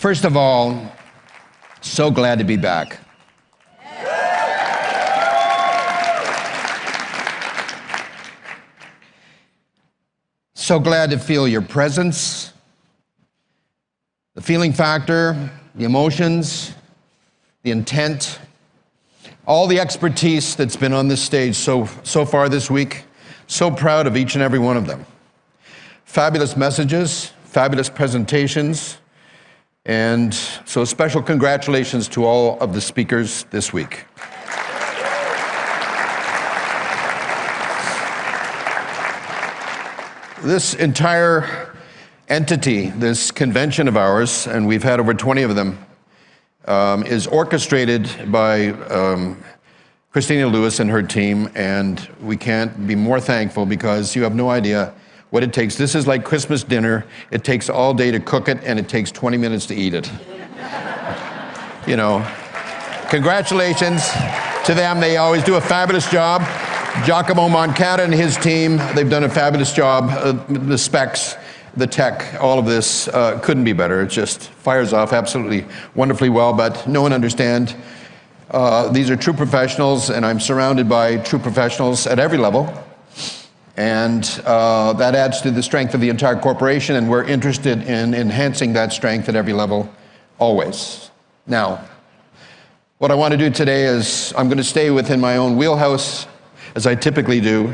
First of all, so glad to be back. So glad to feel your presence, the feeling factor, the emotions, the intent, all the expertise that's been on this stage so far this week. So proud of each and every one of them. Fabulous messages, fabulous presentations, and so special congratulations to all of the speakers this week. This entire entity, this convention of ours, and we've had over 20 of them, is orchestrated by Christina Lewis and her team, and we can't be more thankful because you have no idea what it takes. This is like Christmas dinner. It takes all day to cook it, and it takes 20 minutes to eat it. You know, congratulations to them. They always do a fabulous job. Giacomo Moncada and his team, they've done a fabulous job. The specs, the tech, all of this couldn't be better. It just fires off absolutely wonderfully well, but no one understands. These are true professionals, and I'm surrounded by true professionals at every level. And that adds to the strength of the entire corporation, and we're interested in enhancing that strength at every level, always. Now, what I want to do today is I'm going to stay within my own wheelhouse, as I typically do.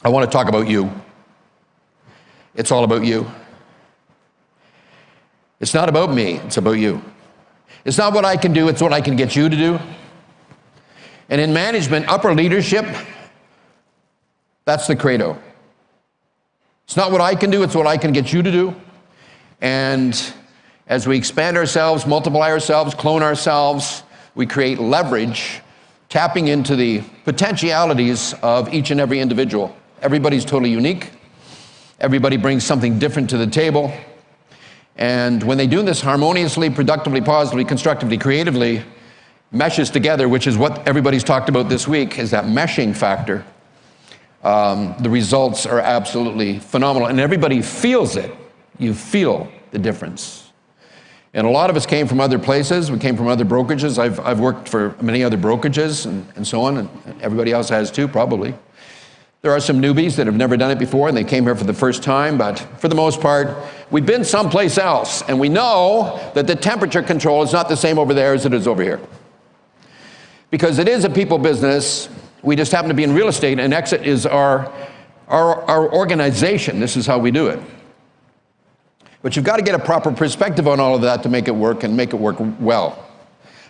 I want to talk about you. It's all about you. It's not about me, it's about you. It's not what I can do, it's what I can get you to do. And in management, upper leadership, that's the credo. It's not what I can do, it's what I can get you to do. And as we expand ourselves, multiply ourselves, clone ourselves, we create leverage, tapping into the potentialities of each and every individual. Everybody's totally unique. Everybody brings something different to the table. And when they do this harmoniously, productively, positively, constructively, creatively, meshes together, which is what everybody's talked about this week, is that meshing factor. The results are absolutely phenomenal, and everybody feels it. You feel the difference. And a lot of us came from other places. We came from other brokerages. I've worked for many other brokerages and so on, and everybody else has too, probably. There are some newbies that have never done it before, and they came here for the first time, but for the most part, we've been someplace else, and we know that the temperature control is not the same over there as it is over here. Because it is a people business, we just happen to be in real estate, and EXIT is our organization. This is how we do it. But you've got to get a proper perspective on all of that to make it work, and make it work well.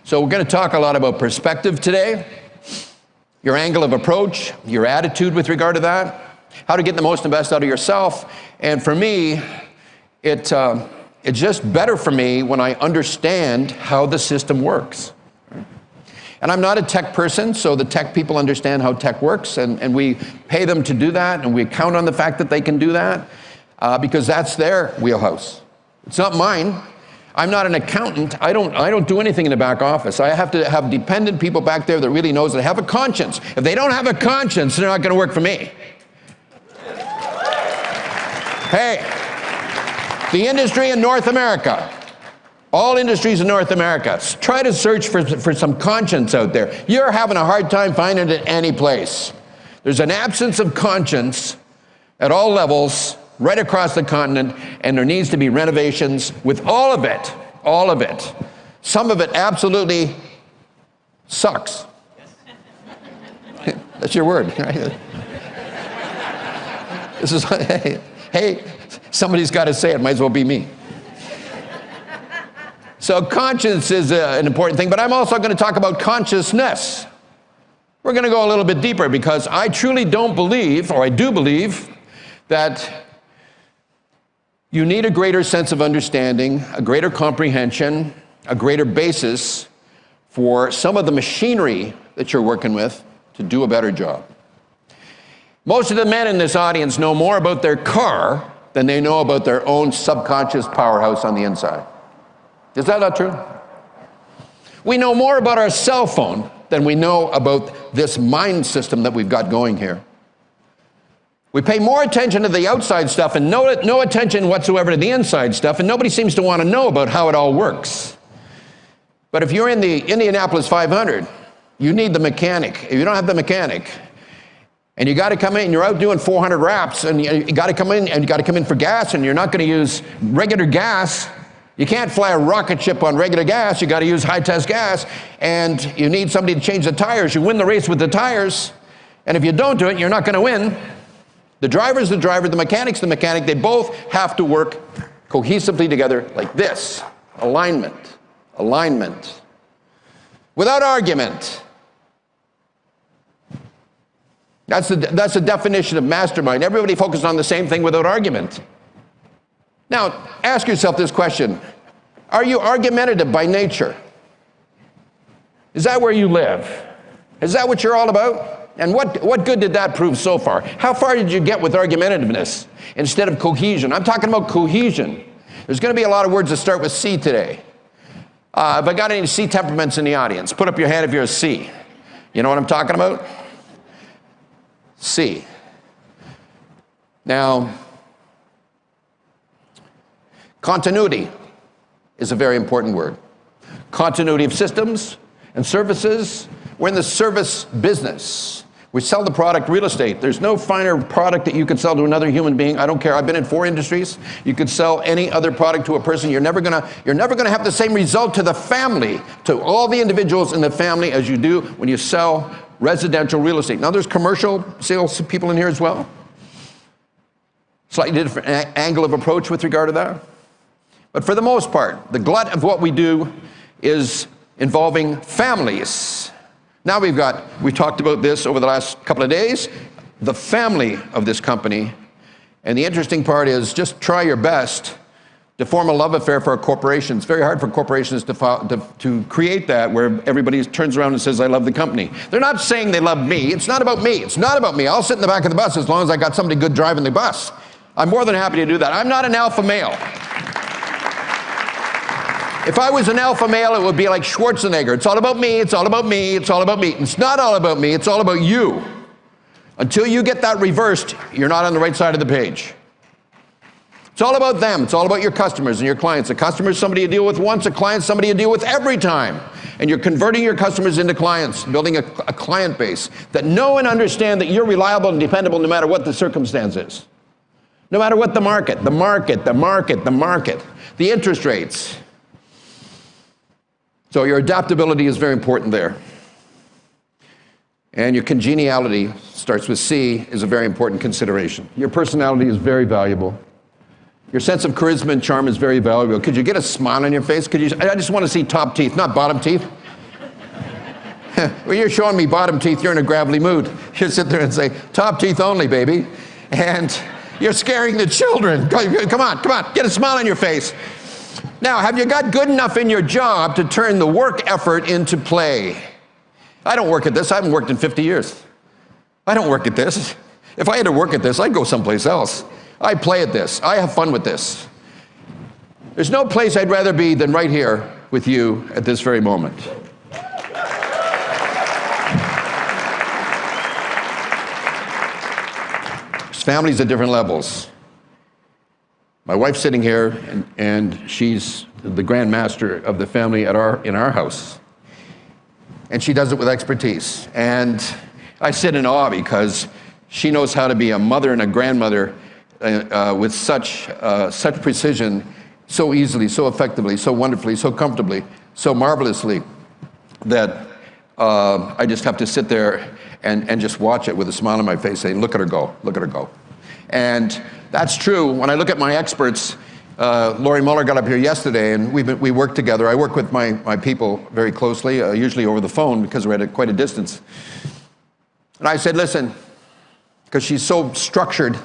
So we're going to talk a lot about perspective today, your angle of approach, your attitude with regard to that, how to get the most and best out of yourself. And for me, it's just better for me when I understand how the system works. And I'm not a tech person, so the tech people understand how tech works, and we pay them to do that, and we count on the fact that they can do that, because that's their wheelhouse. It's not mine. I'm not an accountant. I don't do anything in the back office. I have to have dependent people back there that really knows that have a conscience. If they don't have a conscience, they're not going to work for me. Hey, the industry in North America, all industries in North America, try to search for some conscience out there. You're having a hard time finding it any place. There's an absence of conscience at all levels, right across the continent, and there needs to be renovations with all of it, all of it. Some of it absolutely sucks. That's your word, right? This is, hey, somebody's got to say it, might as well be me. So conscience is an important thing, but I'm also going to talk about consciousness. We're going to go a little bit deeper because I truly don't believe, or I do believe, that you need a greater sense of understanding, a greater comprehension, a greater basis for some of the machinery that you're working with to do a better job. Most of the men in this audience know more about their car than they know about their own subconscious powerhouse on the inside. Is that not true? We know more about our cell phone than we know about this mind system that we've got going here. We pay more attention to the outside stuff and no attention whatsoever to the inside stuff, and nobody seems to want to know about how it all works. But if you're in the Indianapolis 500, you need the mechanic. If you don't have the mechanic, and you got to come in, you're out doing 400 reps, and you got to come in, and you got to come in for gas, and you're not going to use regular gas. You can't fly a rocket ship on regular gas. You got to use high-test gas, and you need somebody to change the tires. You win the race with the tires, and if you don't do it, you're not going to win. The driver's the driver, the mechanic's the mechanic. They both have to work cohesively together like this. Alignment, alignment, without argument. That's the definition of mastermind. Everybody focused on the same thing without argument. Now, ask yourself this question. Are you argumentative by nature? Is that where you live? Is that what you're all about? And what good did that prove so far? How far did you get with argumentativeness instead of cohesion? I'm talking about cohesion. There's going to be a lot of words that start with C today. If I got any C temperaments in the audience, put up your hand if you're a C. You know what I'm talking about? C. Now, continuity is a very important word. Continuity of systems and services. We're in the service business. We sell the product real estate. There's no finer product that you could sell to another human being. I don't care. I've been in 4 industries. You could sell any other product to a person. You're never gonna have the same result to the family, to all the individuals in the family as you do when you sell residential real estate. Now there's commercial sales people in here as well. Slightly different angle of approach with regard to that. But for the most part, the glut of what we do is involving families. Now we talked about this over the last couple of days, the family of this company. And the interesting part is just try your best to form a love affair for a corporation. It's very hard for corporations to create that where everybody turns around and says, I love the company. They're not saying they love me. It's not about me. It's not about me. I'll sit in the back of the bus as long as I got somebody good driving the bus. I'm more than happy to do that. I'm not an alpha male. If I was an alpha male, it would be like Schwarzenegger. It's all about me, it's all about me, it's all about me. It's not all about me, it's all about you. Until you get that reversed, you're not on the right side of the page. It's all about them. It's all about your customers and your clients. A customer is somebody you deal with once, a client is somebody you deal with every time. And you're converting your customers into clients, building a client base that know and understand that you're reliable and dependable no matter what the circumstance is. No matter what the market, the interest rates. So your adaptability is very important there. And your congeniality, starts with C, is a very important consideration. Your personality is very valuable. Your sense of charisma and charm is very valuable. Could you get a smile on your face? I just want to see top teeth, not bottom teeth. Well, you're showing me bottom teeth, you're in a gravelly mood. You sit there and say, top teeth only, baby. And you're scaring the children. Come on, get a smile on your face. Now, have you got good enough in your job to turn the work effort into play? I don't work at this. I haven't worked in 50 years. I don't work at this. If I had to work at this, I'd go someplace else. I play at this. I have fun with this. There's no place I'd rather be than right here with you at this very moment. There's families at different levels. My wife's sitting here, and she's the grand master of the family in our house. And she does it with expertise. And I sit in awe because she knows how to be a mother and a grandmother with such precision, so easily, so effectively, so wonderfully, so comfortably, so marvelously, that I just have to sit there and just watch it with a smile on my face saying, look at her go, look at her go. And that's true. When I look at my experts, Lori Muller got up here yesterday, and we work together. I work with my people very closely, usually over the phone because we're at quite a distance. And I said, listen, because she's so structured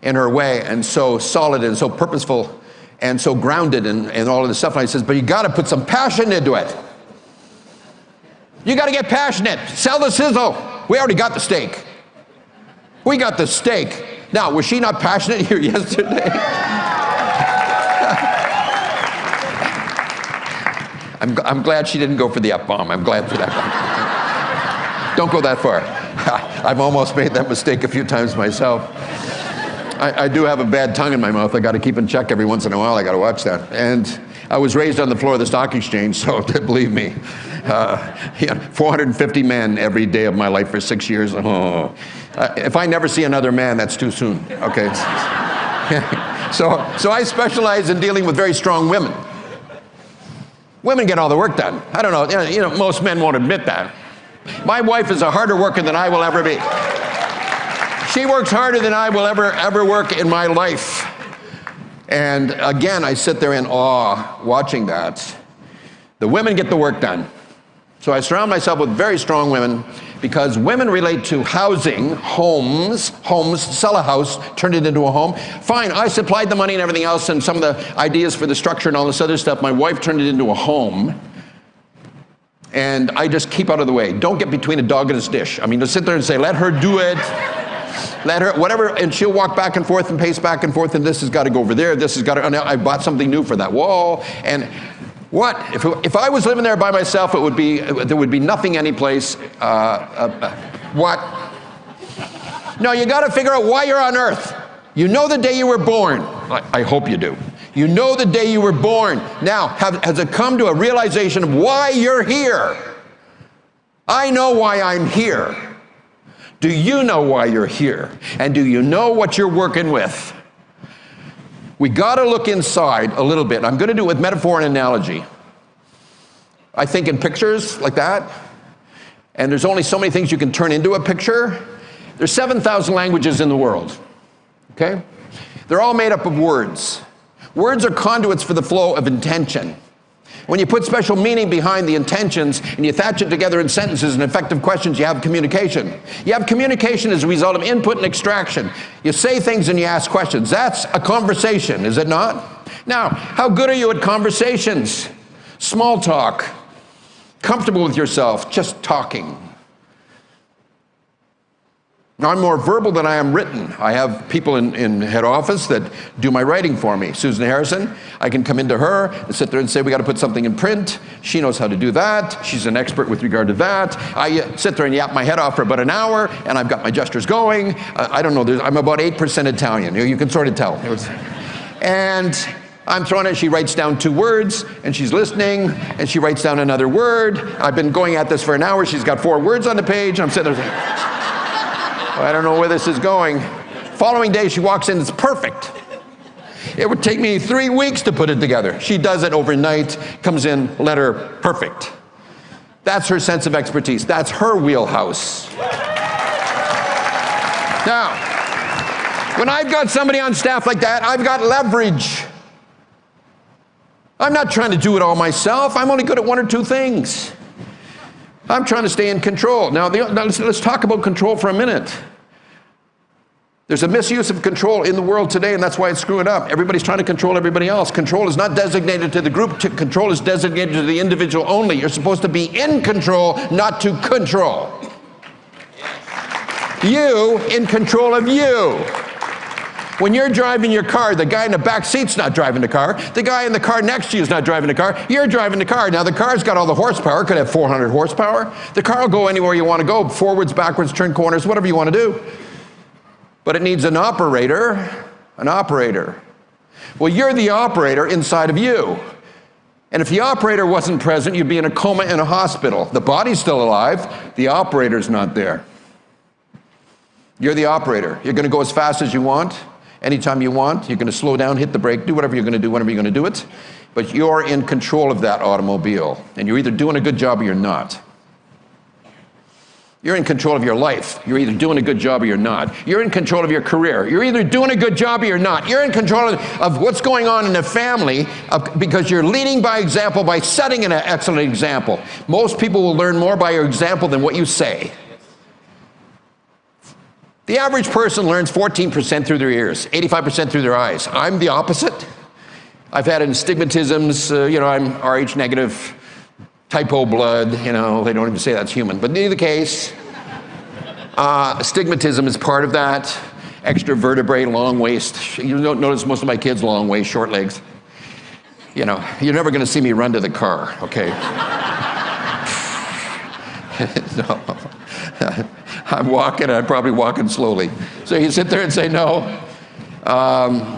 in her way and so solid and so purposeful and so grounded and all of this stuff. And I says, but you got to put some passion into it. You got to get passionate. Sell the sizzle. We already got the steak. We got the steak. Now, was she not passionate here yesterday? I'm glad she didn't go for the F-bomb. I'm glad for that. Don't go that far. I've almost made that mistake a few times myself. I do have a bad tongue in my mouth. I got to keep in check every once in a while. I got to watch that. And I was raised on the floor of the stock exchange, so believe me, 450 men every day of my life for 6 years. Oh. If I never see another man, that's too soon. Okay. So I specialize in dealing with very strong women. Women get all the work done. I don't know. You know, most men won't admit that. My wife is a harder worker than I will ever be. She works harder than I will ever work in my life. And again, I sit there in awe watching that. The women get the work done. So I surround myself with very strong women because women relate to housing, homes, sell a house, turn it into a home. Fine, I supplied the money and everything else and some of the ideas for the structure and all this other stuff. My wife turned it into a home. And I just keep out of the way. Don't get between a dog and its dish. I mean, to sit there and say, let her do it. Let her, whatever, and she'll walk back and forth and pace back and forth, and this has got to go over there, this has got to, and I bought something new for that wall, and what? If I was living there by myself, there would be nothing anyplace. What? No, you got to figure out why you're on earth. You know the day you were born. I hope you do. You know the day you were born. Now, has it come to a realization of why you're here? I know why I'm here. Do you know why you're here? And do you know what you're working with? We got to look inside a little bit. I'm going to do it with metaphor and analogy. I think in pictures like that, and there's only so many things you can turn into a picture. There's 7,000 languages in the world, okay? They're all made up of words. Words are conduits for the flow of intention. When you put special meaning behind the intentions and you thatch it together in sentences and effective questions, you have communication. You have communication as a result of input and extraction. You say things and you ask questions. That's a conversation, is it not? Now, how good are you at conversations? Small talk. Comfortable with yourself, just talking. Now, I'm more verbal than I am written. I have people in head office that do my writing for me. Susan Harrison, I can come into her and sit there and say, we got to put something in print. She knows how to do that. She's an expert with regard to that. I sit there and yap my head off for about an hour, and I've got my gestures going. I don't know, I'm about 8% Italian. You can sort of tell. And I'm throwing it, she writes down 2 words, and she's listening, and she writes down another word. I've been going at this for an hour. She's got 4 words on the page. I'm sitting there. I don't know where this is going. Following day, she walks in, it's perfect. It would take me 3 weeks to put it together. She does it overnight, comes in, letter, perfect. That's her sense of expertise. That's her wheelhouse. Now, when I've got somebody on staff like that, I've got leverage. I'm not trying to do it all myself. I'm only good at 1 or 2 things. I'm trying to stay in control. Now let's talk about control for a minute. There's a misuse of control in the world today, and that's why it's screwing up. Everybody's trying to control everybody else. Control is not designated to the group. Control is designated to the individual only. You're supposed to be in control, not to control. You in control of you. When you're driving your car, the guy in the back seat's not driving the car. The guy in the car next to you is not driving the car. You're driving the car. Now, the car's got all the horsepower. It could have 400 horsepower. The car will go anywhere you want to go, forwards, backwards, turn corners, whatever you want to do. But it needs an operator. An operator. Well, you're the operator inside of you. And if the operator wasn't present, you'd be in a coma in a hospital. The body's still alive. The operator's not there. You're the operator. You're going to go as fast as you want. Anytime you want, you're going to slow down, hit the brake, do whatever you're going to do, whenever you're going to do it. But you're in control of that automobile. And you're either doing a good job or you're not. You're in control of your life. You're either doing a good job or you're not. You're in control of your career. You're either doing a good job or you're not. You're in control of what's going on in the family because you're leading by example, by setting an excellent example. Most people will learn more by your example than what you say. The average person learns 14% through their ears, 85% through their eyes. I'm the opposite. I've had astigmatisms, I'm Rh negative, type O blood, they don't even say that's human. But in either case, astigmatism is part of that. Extra vertebrae, long waist. You don't notice most of my kids long waist, short legs. You're never going to see me run to the car, okay? No. I'm probably walking slowly. So you sit there and say, no, The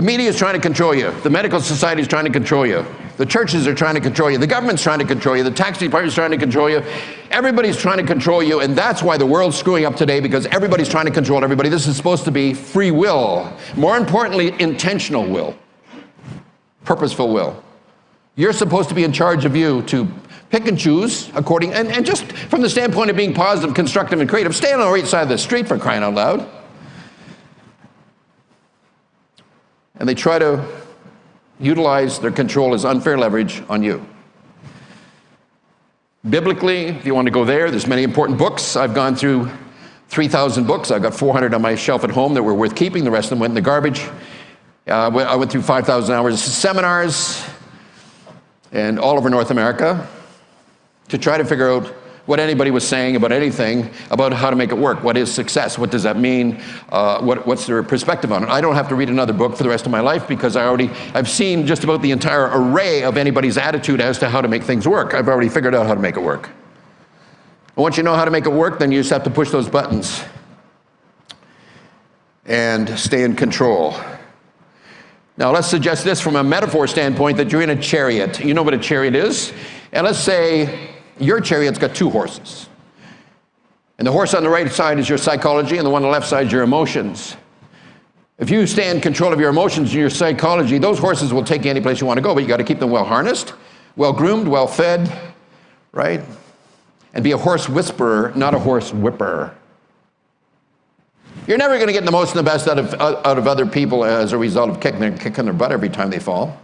media is trying to control you. The medical society is trying to control you. The churches are trying to control you. The government's trying to control you. The tax department is trying to control you. Everybody's trying to control you, and that's why the world's screwing up today, because everybody's trying to control everybody. This is supposed to be free will. More importantly, intentional will. Purposeful will. You're supposed to be in charge of you to pick and choose according, and just from the standpoint of being positive, constructive, and creative, stay on the right side of the street, for crying out loud. And they try to utilize their control as unfair leverage on you. Biblically, if you want to go there's many important books. I've gone through 3,000 books. I've got 400 on my shelf at home that were worth keeping. The rest of them went in the garbage. I went through 5,000 hours of seminars and all over North America to try to figure out what anybody was saying about anything, about how to make it work. What is success? What does that mean? What's their perspective on it? I don't have to read another book for the rest of my life because I've seen just about the entire array of anybody's attitude as to how to make things work. I've already figured out how to make it work. And once you know how to make it work, then you just have to push those buttons and stay in control. Now let's suggest this from a metaphor standpoint, that you're in a chariot. You know what a chariot is? And let's say your chariot's got 2 horses. And the horse on the right side is your psychology, and the one on the left side is your emotions. If you stay in control of your emotions and your psychology, those horses will take you any place you want to go, but you got to keep them well harnessed, well groomed, well fed, right? And be a horse whisperer, not a horse whipper. You're never going to get the most and the best out of other people as a result of kicking their butt every time they fall.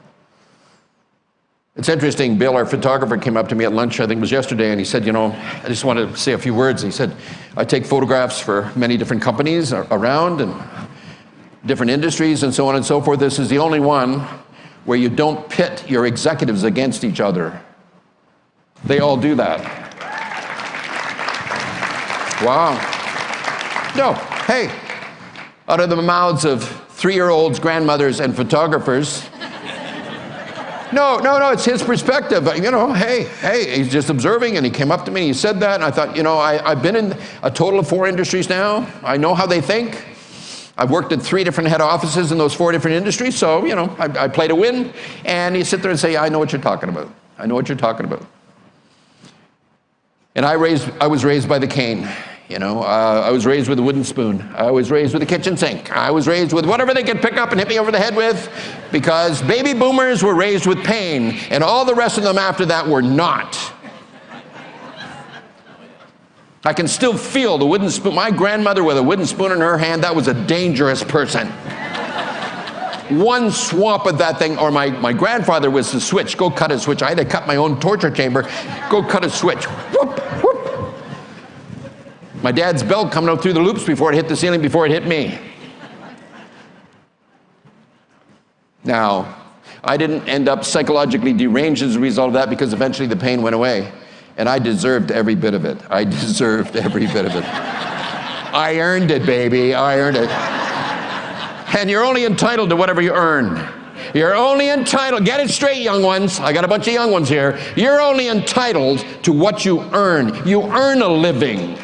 It's interesting, Bill, our photographer, came up to me at lunch, I think it was yesterday, and he said, I just want to say a few words. He said, I take photographs for many different companies around and different industries and so on and so forth. This is the only one where you don't pit your executives against each other. They all do that. Wow. No, hey, out of the mouths of 3-year-olds, grandmothers, and photographers, No, it's his perspective. Hey, he's just observing, and he came up to me and he said that, and I thought, I've been in a total of 4 industries now. I know how they think. I've worked at 3 different head offices in those 4 different industries, so, I play to win. And you sit there and say, I know what you're talking about. I know what you're talking about. And I was raised by the cane. I was raised with a wooden spoon. I was raised with a kitchen sink. I was raised with whatever they could pick up and hit me over the head with, because baby boomers were raised with pain, and all the rest of them after that were not. I can still feel the wooden spoon. My grandmother with a wooden spoon in her hand, that was a dangerous person. One swap of that thing, or my grandfather was the switch. Go cut a switch. I had to cut my own torture chamber. Go cut a switch. Whoop, whoop. My dad's belt coming out through the loops before it hit the ceiling, before it hit me. Now, I didn't end up psychologically deranged as a result of that, because eventually the pain went away. And I deserved every bit of it. I deserved every bit of it. I earned it, baby. I earned it. And you're only entitled to whatever you earn. You're only entitled, get it straight, young ones. I got a bunch of young ones here. You're only entitled to what you earn. You earn a living.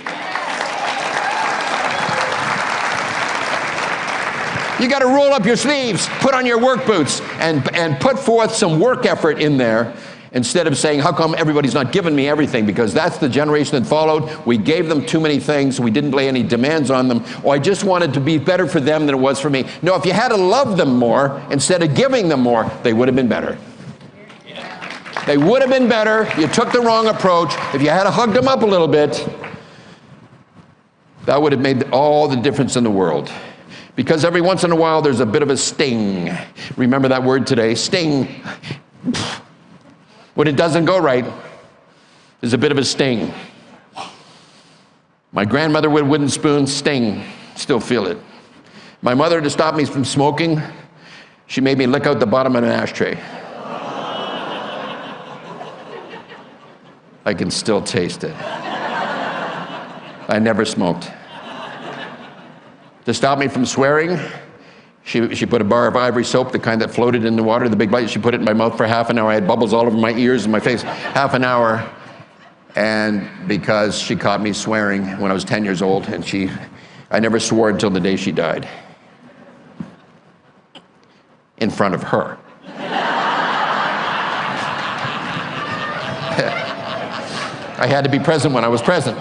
You got to roll up your sleeves, put on your work boots, and put forth some work effort in there, instead of saying, how come everybody's not giving me everything? Because that's the generation that followed. We gave them too many things. We didn't lay any demands on them. Or I just wanted to be better for them than it was for me. No, if you had to love them more instead of giving them more, they would have been better. They would have been better. You took the wrong approach. If you had to hug them up a little bit, that would have made all the difference in the world. Because every once in a while, there's a bit of a sting. Remember that word today, sting. When it doesn't go right, there's a bit of a sting. My grandmother with a wooden spoon, sting, still feel it. My mother, to stop me from smoking, she made me lick out the bottom of an ashtray. I can still taste it. I never smoked. To stop me from swearing, she put a bar of ivory soap, the kind that floated in the water, the big light. She put it in my mouth for half an hour. I had bubbles all over my ears and my face. Half an hour. And because she caught me swearing when I was 10 years old, and she I never swore until the day she died. In front of her. I had to be present when I was present.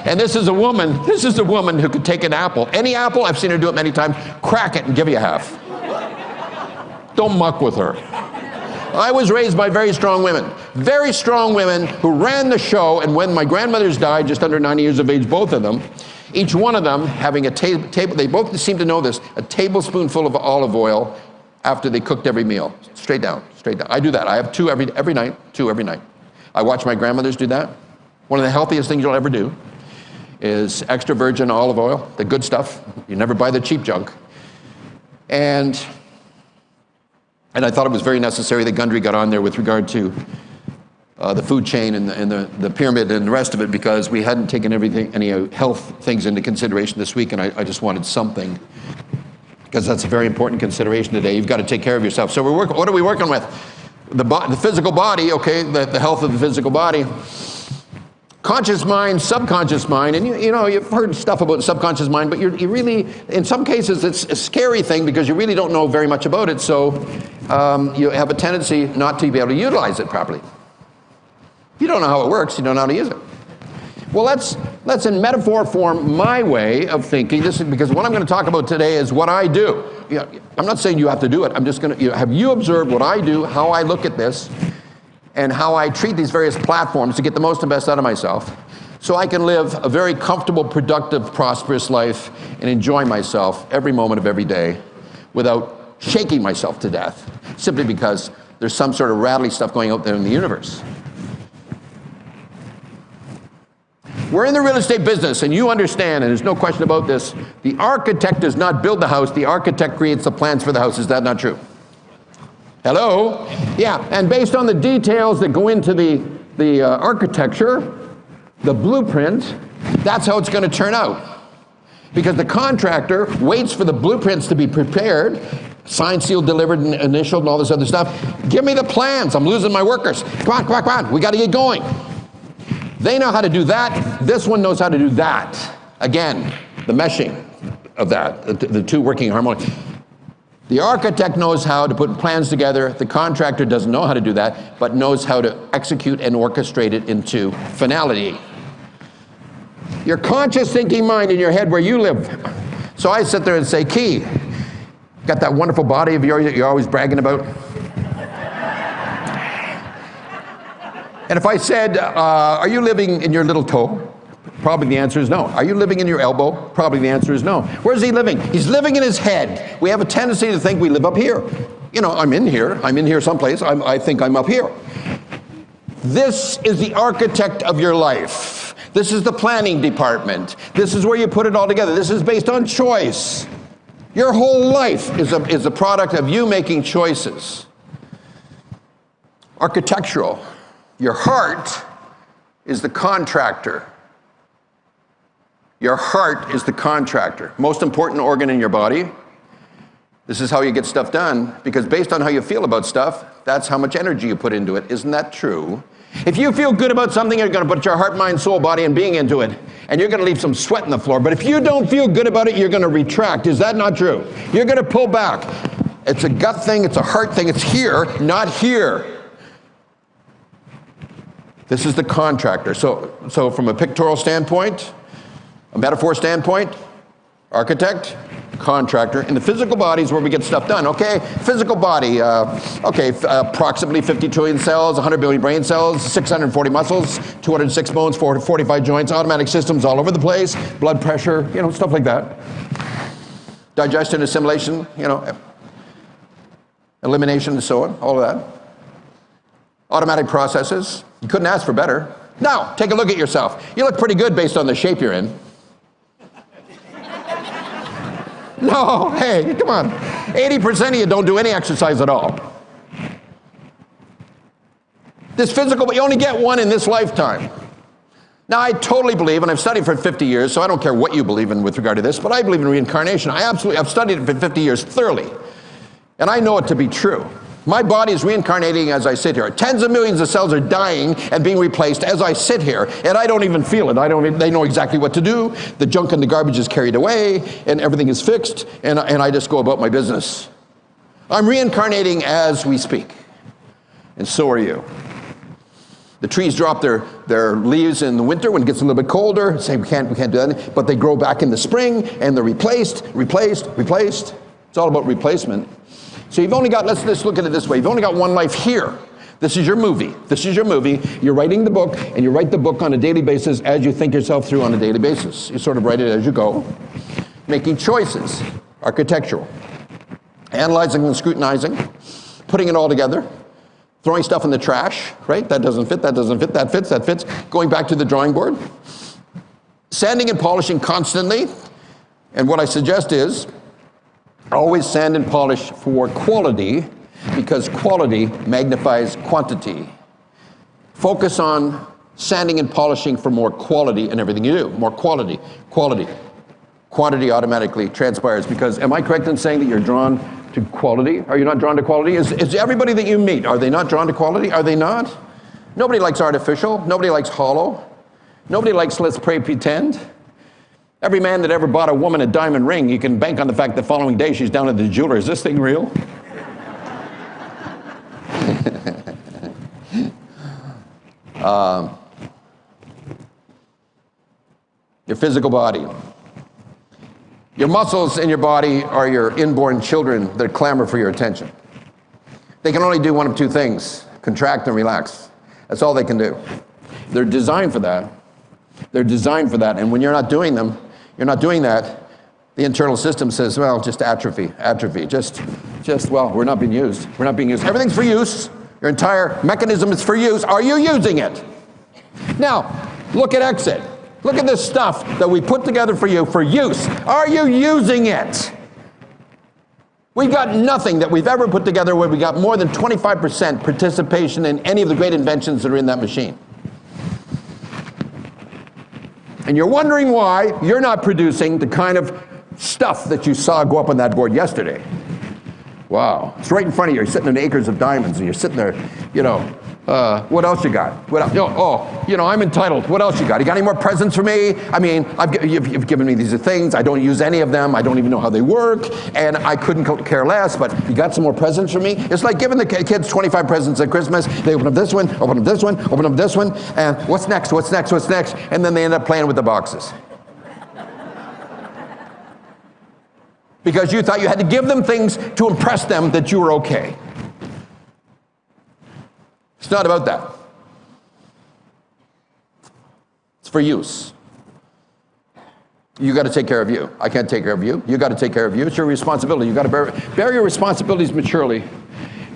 And this is a woman who could take an apple, any apple, I've seen her do it many times, crack it and give you half. Don't muck with her. I was raised by very strong women who ran the show, and when my grandmothers died, just under 90 years of age, both of them, each one of them having a table, they both seem to know this, a tablespoonful of olive oil after they cooked every meal. Straight down. I do that. I have two every night. I watch my grandmothers do that. One of the healthiest things you'll ever do is extra virgin olive oil, the good stuff. You never buy the cheap junk. And I thought it was very necessary that Gundry got on there with regard to the food chain and the pyramid and the rest of it, because we hadn't taken any health things into consideration this week, and I just wanted something, because that's a very important consideration today. You've got to take care of yourself. So what are we working with? The physical body, okay, the health of the physical body. Conscious mind, subconscious mind, and you know, you've heard stuff about the subconscious mind, but you really, in some cases, it's a scary thing because you really don't know very much about it, so you have a tendency not to be able to utilize it properly. If you don't know how it works, you don't know how to use it. Well, let's in metaphor form my way of thinking. This is because what I'm going to talk about today is what I do. I'm not saying you have to do it. I'm just going to have you observe what I do, how I look at this, and how I treat these various platforms to get the most and best out of myself, so I can live a very comfortable, productive, prosperous life and enjoy myself every moment of every day without shaking myself to death, simply because there's some sort of rattly stuff going out there in the universe. We're in the real estate business, and you understand, and there's no question about this, the architect does not build the house, the architect creates the plans for the house. Is that not true? Hello? Yeah, and based on the details that go into the architecture, the blueprint, that's how it's going to turn out. Because the contractor waits for the blueprints to be prepared, signed, sealed, delivered, and initialed, and all this other stuff. Give me the plans. I'm losing my workers. Come on. We got to get going. They know how to do that. This one knows how to do that. Again, the meshing of that, the two working harmoniously. The architect knows how to put plans together. The contractor doesn't know how to do that, but knows how to execute and orchestrate it into finality. Your conscious thinking mind in your head where you live. So I sit there and say, Key, got that wonderful body of yours that you're always bragging about? And if I said, are you living in your little toe? Probably the answer is no. Are you living in your elbow? Probably the answer is no. Where's he living? He's living in his head. We have a tendency to think we live up here. You know, I'm in here someplace. I think I'm up here. This is the architect of your life. This is the planning department. This is where you put it all together. This is based on choice. Your whole life is a product of you making choices. Architectural. Your heart is the contractor. Your heart is the contractor. Most important organ in your body. This is how you get stuff done, because based on how you feel about stuff, that's how much energy you put into it. Isn't that true? If you feel good about something, you're going to put your heart, mind, soul, body, and being into it, and you're going to leave some sweat on the floor. But if you don't feel good about it, you're going to retract. Is that not true? You're going to pull back. It's a gut thing. It's a heart thing. It's here, not here. This is the contractor. So from a pictorial standpoint, a metaphor standpoint, architect, contractor. In the physical body is where we get stuff done, okay? Physical body, approximately 50 trillion cells, 100 billion brain cells, 640 muscles, 206 bones, 45 joints, automatic systems all over the place, blood pressure, you know, stuff like that. Digestion, assimilation, you know, elimination and so on, all of that. Automatic processes. You couldn't ask for better. Now, take a look at yourself. You look pretty good based on the shape you're in. No, hey, come on. 80% of you don't do any exercise at all. This physical, but you only get one in this lifetime. Now, I totally believe, and I've studied for 50 years, so I don't care what you believe in with regard to this, but I believe in reincarnation. I've studied it for 50 years thoroughly, and I know it to be true. My body is reincarnating as I sit here. Tens of millions of cells are dying and being replaced as I sit here, and I don't even feel it. They know exactly what to do. The junk and the garbage is carried away, and everything is fixed, and I just go about my business. I'm reincarnating as we speak, and so are you. The trees drop their leaves in the winter when it gets a little bit colder. Say we can't do that, but they grow back in the spring, and they're replaced. It's all about replacement. So you've only got, let's look at it this way. You've only got one life here. This is your movie. You're writing the book, and you write the book on a daily basis as you think yourself through on a daily basis. You sort of write it as you go, making choices, architectural, analyzing and scrutinizing, putting it all together, throwing stuff in the trash, right? That doesn't fit, that fits. Going back to the drawing board. Sanding and polishing constantly. And what I suggest is, always sand and polish for quality, because quality magnifies quantity. Focus on sanding and polishing for more quality in everything you do. More quality. Quantity automatically transpires, because am I correct in saying that you're drawn to quality? Are you not drawn to quality? Is everybody that you meet, are they not drawn to quality? Are they not? Nobody likes artificial. Nobody likes hollow. Nobody likes let's pray pretend. Every man that ever bought a woman a diamond ring, you can bank on the fact the following day she's down at the jeweler. Is this thing real? Your physical body. Your muscles in your body are your inborn children that clamor for your attention. They can only do one of two things: contract and relax. That's all they can do. They're designed for that. And when you're not doing that, the internal system says, well, just atrophy. Well, we're not being used. Everything's for use. Your entire mechanism is for use. Are you using it? Now, look at EXIT. Look at this stuff that we put together for you for use. Are you using it? We've got nothing that we've ever put together where we got more than 25% participation in any of the great inventions that are in that machine. And you're wondering why you're not producing the kind of stuff that you saw go up on that board yesterday. Wow. It's right in front of you. You're sitting in acres of diamonds, and you're sitting there, what else you got? I'm entitled. What else you got? You got any more presents for me? I mean, you've given me these things. I don't use any of them. I don't even know how they work, and I couldn't care less, but you got some more presents for me? It's like giving the kids 25 presents at Christmas. They open up this one, open up this one, and what's next? And then they end up playing with the boxes. Because you thought you had to give them things to impress them that you were okay. It's not about that. It's for use. You got to take care of you. I can't take care of you. You got to take care of you. It's your responsibility. You got to bear your responsibilities maturely.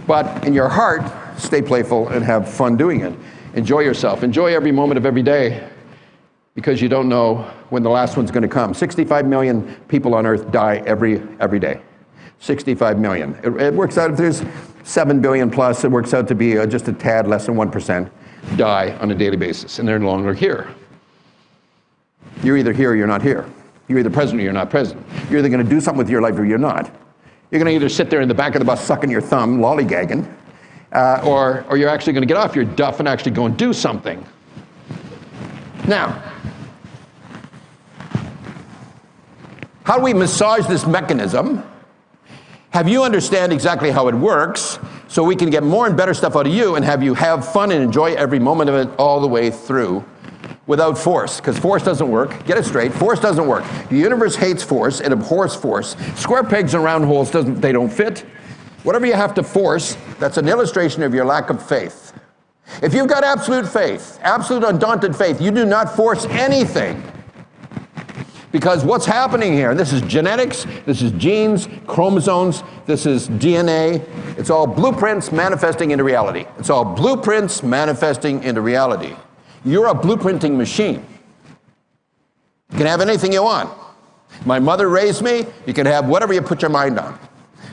But in your heart, stay playful and have fun doing it. Enjoy yourself. Enjoy every moment of every day, because you don't know when the last one's going to come. 65 million people on Earth die every day. 65 million. It works out, if there's 7 billion plus, it works out to be just a tad less than 1% die on a daily basis, and they're no longer here. You're either here or you're not here. You're either present or you're not present. You're either going to do something with your life or you're not. You're going to either sit there in the back of the bus sucking your thumb, lollygagging, or you're actually going to get off your duff and actually go and do something. Now, how do we massage this mechanism? Have you understand exactly how it works, so we can get more and better stuff out of you and have you have fun and enjoy every moment of it all the way through without force, because force doesn't work. Get it straight, force doesn't work. The universe hates force, it abhors force. Square pegs and round holes, they don't fit. Whatever you have to force, that's an illustration of your lack of faith. If you've got absolute faith, absolute undaunted faith, you do not force anything. Because what's happening here, this is genetics, this is genes, chromosomes, this is DNA. It's all blueprints manifesting into reality. It's all blueprints manifesting into reality. You're a blueprinting machine. You can have anything you want. My mother raised me, you can have whatever you put your mind on.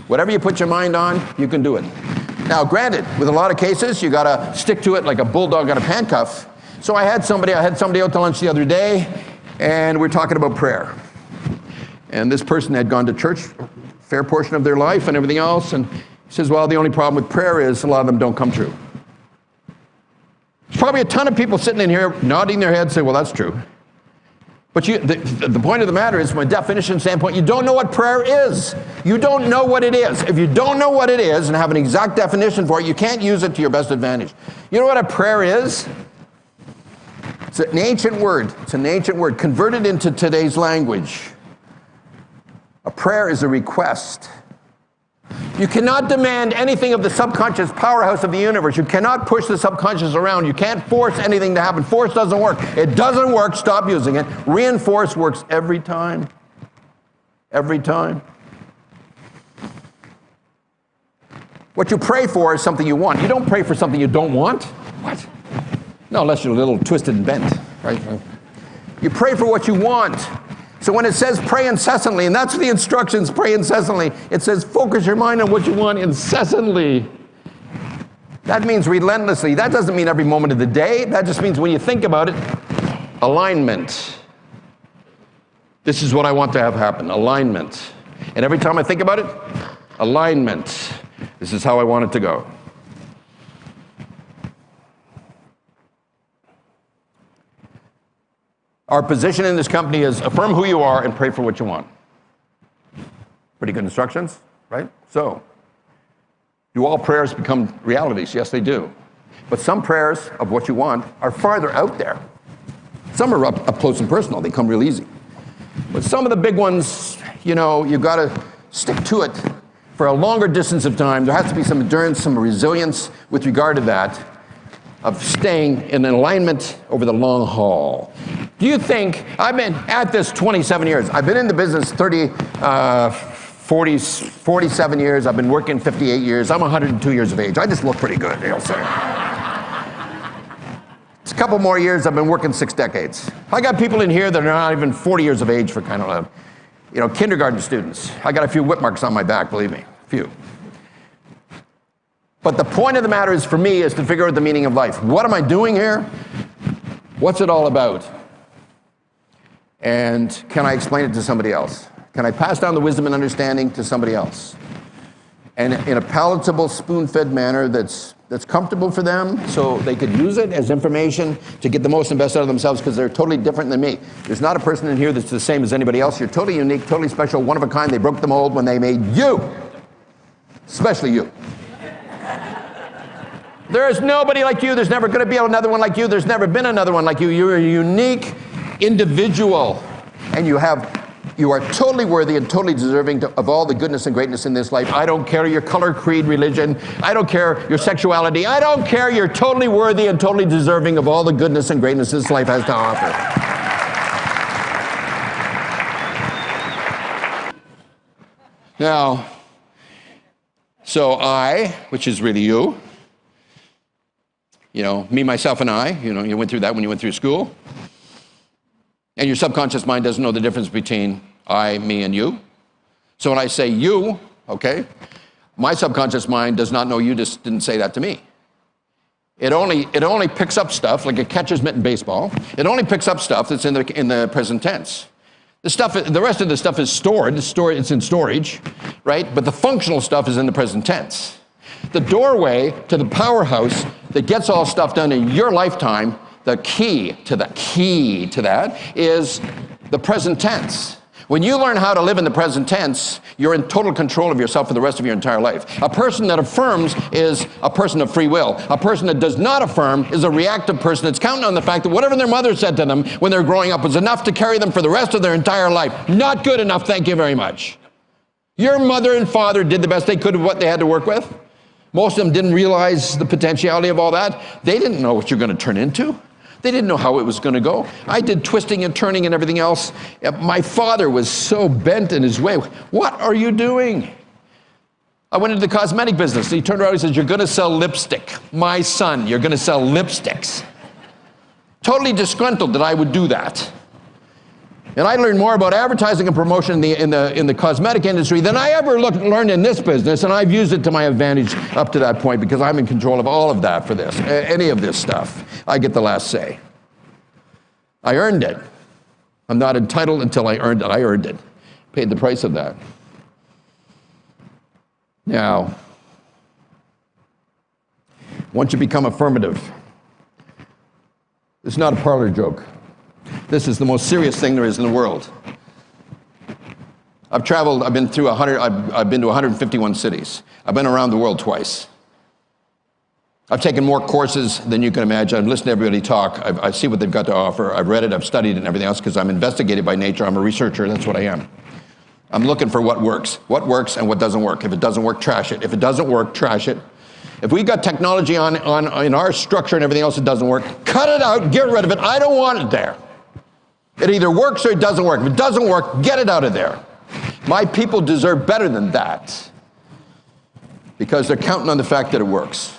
Whatever you put your mind on, you can do it. Now, granted, with a lot of cases, you gotta stick to it like a bulldog on a handcuff. So I had somebody out to lunch the other day, and we're talking about prayer. And this person had gone to church a fair portion of their life and everything else, and He says, well, the only problem with prayer is a lot of them don't come true. There's probably a ton of people sitting in here nodding their heads saying, well, that's true. But the point of the matter is, from a definition standpoint, you don't know what prayer is. You don't know what it is. If you don't know what it is and have an exact definition for it, you can't use it to your best advantage. You know what a prayer is? It's an ancient word. It's an ancient word converted into today's language. A prayer is a request. You cannot demand anything of the subconscious powerhouse of the universe. You cannot push the subconscious around. You can't force anything to happen. Force doesn't work. It doesn't work. Stop using it. Reinforce works every time. Every time. What you pray for is something you want. You don't pray for something you don't want. What? No, unless you're a little twisted and bent, right? You pray for what you want. So when it says pray incessantly, and that's the instructions, pray incessantly, it says focus your mind on what you want incessantly. That means relentlessly. That doesn't mean every moment of the day. That just means when you think about it, alignment. This is what I want to have happen, alignment. And every time I think about it, alignment. This is how I want it to go. Our position in this company is affirm who you are and pray for what you want. Pretty good instructions, right? So, do all prayers become realities? Yes, they do. But some prayers of what you want are farther out there. Some are up close and personal. They come real easy. But some of the big ones, you know, you've got to stick to it for a longer distance of time. There has to be some endurance, some resilience with regard to that, of staying in alignment over the long haul. Do you think, I've been at this 27 years. I've been in the business 47 years. I've been working 58 years. I'm 102 years of age. I just look pretty good, they'll say. It's a couple more years. I've been working 6 decades. I got people in here that are not even 40 years of age for kind of, kindergarten students. I got a few whip marks on my back, believe me, a few. But the point of the matter is, for me, is to figure out the meaning of life. What am I doing here? What's it all about? And can I explain it to somebody else? Can I pass down the wisdom and understanding to somebody else? And in a palatable, spoon-fed manner that's comfortable for them, so they could use it as information to get the most and best out of themselves, because they're totally different than me. There's not a person in here that's the same as anybody else. You're totally unique, totally special, one of a kind. They broke the mold when they made you. Especially you. There is nobody like you. There's never going to be another one like you. There's never been another one like you. You're a unique individual, and you are totally worthy and totally deserving of all the goodness and greatness in this life. I don't care your color, creed, religion. I don't care your sexuality. I don't care. You're totally worthy and totally deserving of all the goodness and greatness this life has to offer. Now, so I, which is really you, me, myself, and I, you went through that when you went through school. And your subconscious mind doesn't know the difference between I, me, and you. So when I say you, okay, my subconscious mind does not know you just didn't say that to me. It only picks up stuff, like a catcher's mitt in baseball. It only picks up stuff that's in the present tense. The rest of the stuff is stored. It's in storage, right? But the functional stuff is in the present tense. The doorway to the powerhouse that gets all stuff done in your lifetime, the key to that is the present tense. When you learn how to live in the present tense, you're in total control of yourself for the rest of your entire life. A person that affirms is a person of free will. A person that does not affirm is a reactive person that's counting on the fact that whatever their mother said to them when they're growing up was enough to carry them for the rest of their entire life. Not good enough, thank you very much. Your mother and father did the best they could with what they had to work with. Most of them didn't realize the potentiality of all that. They didn't know what you're going to turn into. They didn't know how it was going to go. I did twisting and turning and everything else. My father was so bent in his way. What are you doing? I went into the cosmetic business. He turned around and he said, you're going to sell lipstick. My son, you're going to sell lipsticks. Totally disgruntled that I would do that. And I learned more about advertising and promotion in the cosmetic industry than I ever learned in this business, and I've used it to my advantage up to that point because I'm in control of all of that for this, any of this stuff. I get the last say. I earned it. I'm not entitled until I earned it. I earned it. Paid the price of that. Now, once you become affirmative. It's not a parlor joke. This is the most serious thing there is in the world. I've traveled, I've been to 151 cities. I've been around the world twice. I've taken more courses than you can imagine. I've listened to everybody talk. I see what they've got to offer. I've read it, I've studied it and everything else because I'm investigated by nature. I'm a researcher, that's what I am. I'm looking for what works and what doesn't work. If it doesn't work, trash it. If it doesn't work, trash it. If we got technology in our structure and everything else that doesn't work, cut it out, get rid of it. I don't want it there. It either works or it doesn't work. If it doesn't work, get it out of there. My people deserve better than that because they're counting on the fact that it works.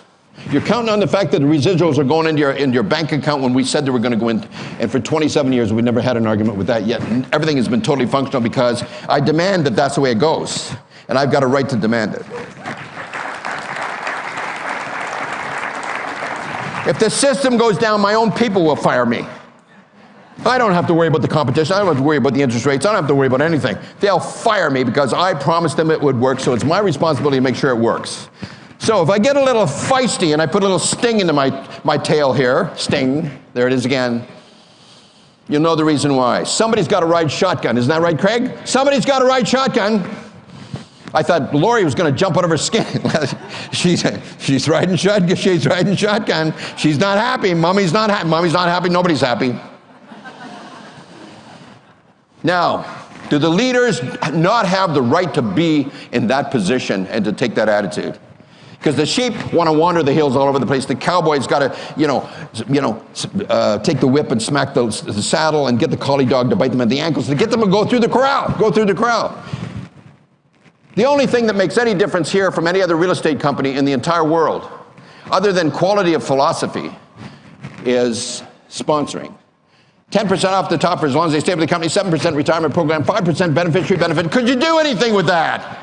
You're counting on the fact that the residuals are going into your bank account when we said they were going to go in, and for 27 years we've never had an argument with that yet. And everything has been totally functional because I demand that that's the way it goes, and I've got a right to demand it. If the system goes down, my own people will fire me. I don't have to worry about the competition. I don't have to worry about the interest rates. I don't have to worry about anything. They'll fire me because I promised them it would work, so it's my responsibility to make sure it works. So if I get a little feisty and I put a little sting into my tail here, sting, there it is again, you'll know the reason why. Somebody's got to ride shotgun. Isn't that right, Craig? Somebody's got to ride shotgun. I thought Lori was going to jump out of her skin. she's riding shotgun. She's riding shotgun. She's not happy. Mommy's not happy. Mommy's not happy. Nobody's happy. Now, do the leaders not have the right to be in that position and to take that attitude? Because the sheep want to wander the hills all over the place. The cowboy's got to, take the whip and smack the saddle and get the collie dog to bite them at the ankles to get them to go through the corral. Go through the corral. The only thing that makes any difference here from any other real estate company in the entire world, other than quality of philosophy, is sponsoring. 10% off the top for as long as they stay with the company, 7% retirement program, 5% beneficiary benefit. Could you do anything with that?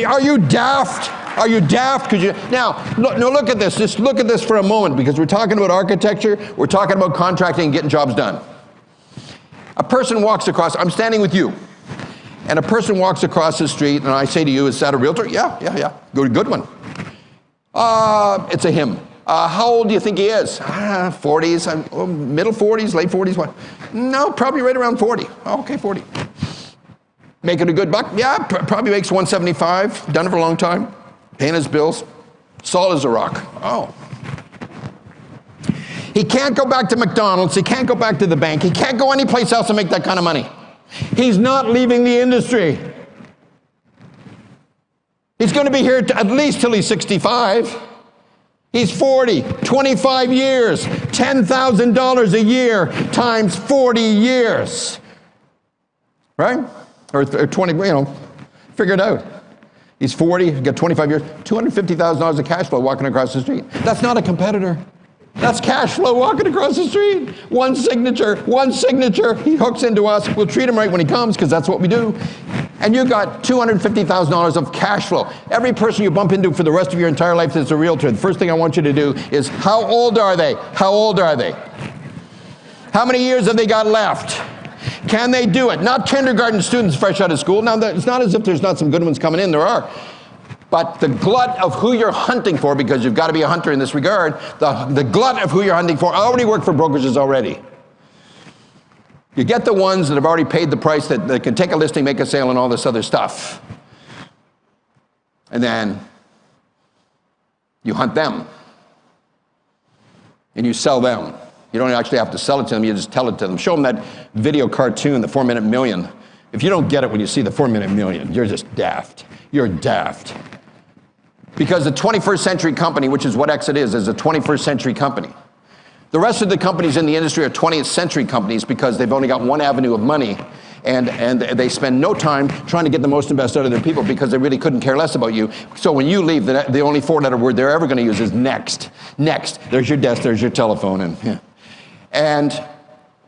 Are you daft? Are you daft? Could you? Now, look at this. Just look at this for a moment because we're talking about architecture, we're talking about contracting and getting jobs done. A person walks across, I'm standing with you, and a person walks across the street and I say to you, is that a realtor? Yeah. Good one. It's a him. How old do you think he is? 40s, middle 40s, late 40s, what? No, probably right around 40. Okay, 40. Making a good buck? Yeah, probably makes 175. Done it for a long time. Paying his bills. Solid as a rock. Oh. He can't go back to McDonald's. He can't go back to the bank. He can't go anyplace else to make that kind of money. He's not leaving the industry. He's going to be here at least till he's 65. He's 40, 25 years, $10,000 a year times 40 years. Right? Or 20, figure it out. He's 40, he's got 25 years, $250,000 of cash flow walking across the street. That's not a competitor. That's cash flow walking across the street. One signature, he hooks into us. We'll treat him right when he comes because that's what we do. And you got $250,000 of cash flow. Every person you bump into for the rest of your entire life that's a realtor, the first thing I want you to do is, how old are they? How old are they? How many years have they got left? Can they do it? Not kindergarten students fresh out of school. Now, it's not as if there's not some good ones coming in. There are. But the glut of who you're hunting for, because you've got to be a hunter in this regard, the glut of who you're hunting for already work for brokerages already. You get the ones that have already paid the price that can take a listing, make a sale, and all this other stuff. And then you hunt them. And you sell them. You don't actually have to sell it to them, you just tell it to them. Show them that video cartoon, the 4-minute million. If you don't get it when you see the 4-minute million, you're just daft. You're daft. Because the 21st century company, which is what EXIT is a 21st century company. The rest of the companies in the industry are 20th century companies because they've only got one avenue of money, and they spend no time trying to get the most and best out of their people because they really couldn't care less about you. So when you leave, the only 4-letter word they're ever going to use is next. Next. There's your desk, there's your telephone, and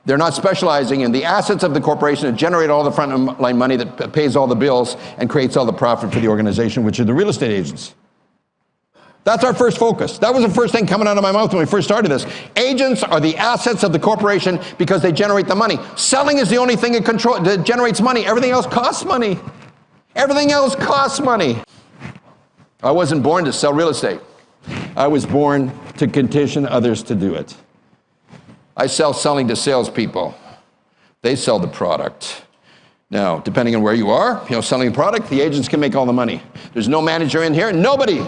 they're not specializing in the assets of the corporation that generate all the front line money that pays all the bills and creates all the profit for the organization, which are the real estate agents. That's our first focus. That was the first thing coming out of my mouth when we first started this. Agents are the assets of the corporation because they generate the money. Selling is the only thing that generates money. Everything else costs money. Everything else costs money. I wasn't born to sell real estate. I was born to condition others to do it. I sell selling to salespeople. They sell the product. Now, depending on where you are, selling the product, the agents can make all the money. There's no manager in here, nobody,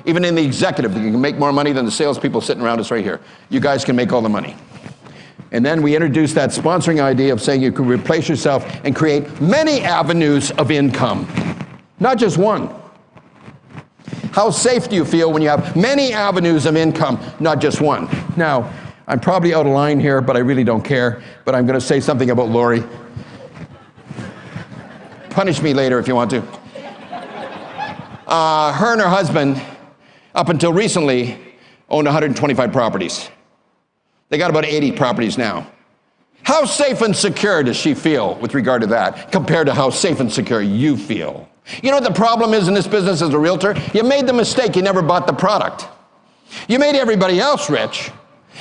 even in the executive, can make more money than the salespeople sitting around us right here. You guys can make all the money. And then we introduced that sponsoring idea of saying you can replace yourself and create many avenues of income, not just one. How safe do you feel when you have many avenues of income, not just one? Now, I'm probably out of line here, but I really don't care. But I'm going to say something about Lori. Punish me later if you want to. Her and her husband, up until recently, owned 125 properties. They got about 80 properties now. How safe and secure does she feel with regard to that, compared to how safe and secure you feel? You know what the problem is in this business as a realtor? You made the mistake, you never bought the product. You made everybody else rich,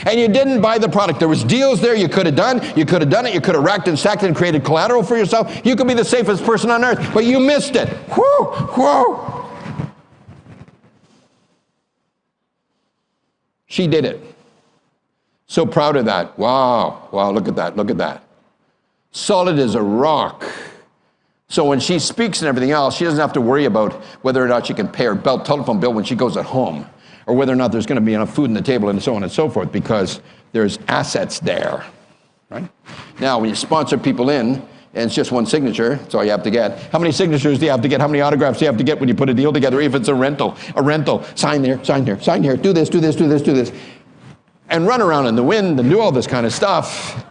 and you didn't buy the product. There was deals there you could have done. You could have done it. You could have racked and stacked and created collateral for yourself. You could be the safest person on earth, but you missed it. Whoo, whoa. She did it. So proud of that. Wow, look at that, look at that. Solid as a rock. So when she speaks and everything else, she doesn't have to worry about whether or not she can pay her telephone bill when she goes at home, or whether or not there's going to be enough food on the table, and so on and so forth, because there's assets there, right? Now, when you sponsor people in, and it's just one signature, that's all you have to get. How many signatures do you have to get? How many autographs do you have to get when you put a deal together? If it's a rental, sign there, sign here, sign here, do this, do this, do this, do this. And run around in the wind and do all this kind of stuff.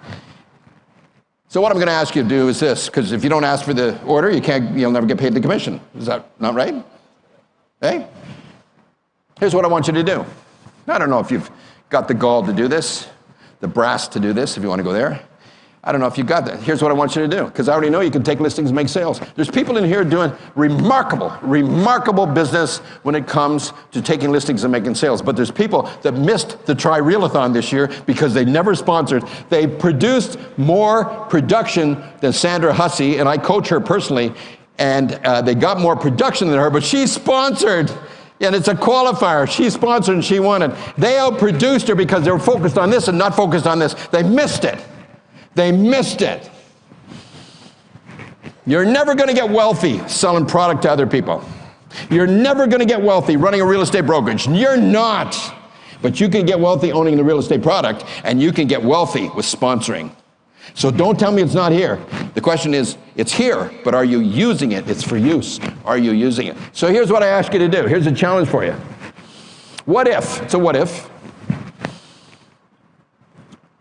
So what I'm going to ask you to do is this, because if you don't ask for the order, you'll never get paid the commission. Is that not right? Hey? Here's what I want you to do. I don't know if you've got the gall to do this, the brass to do this, if you want to go there. I don't know if you've got that. Here's what I want you to do, because I already know you can take listings and make sales. There's people in here doing remarkable business when it comes to taking listings and making sales. But there's people that missed the Tri-Realathon this year because they never sponsored. They produced more production than Sandra Hussey, and I coach her personally, and they got more production than her, but she sponsored. And it's a qualifier. She sponsored and she won it. They outproduced her because they were focused on this and not focused on this. They missed it. They missed it. You're never going to get wealthy selling product to other people. You're never going to get wealthy running a real estate brokerage. You're not. But you can get wealthy owning the real estate product, and you can get wealthy with sponsoring. So don't tell me it's not here. The question is, it's here, but are you using it? It's for use. Are you using it? So here's what I ask you to do. Here's a challenge for you. What if? It's a what if.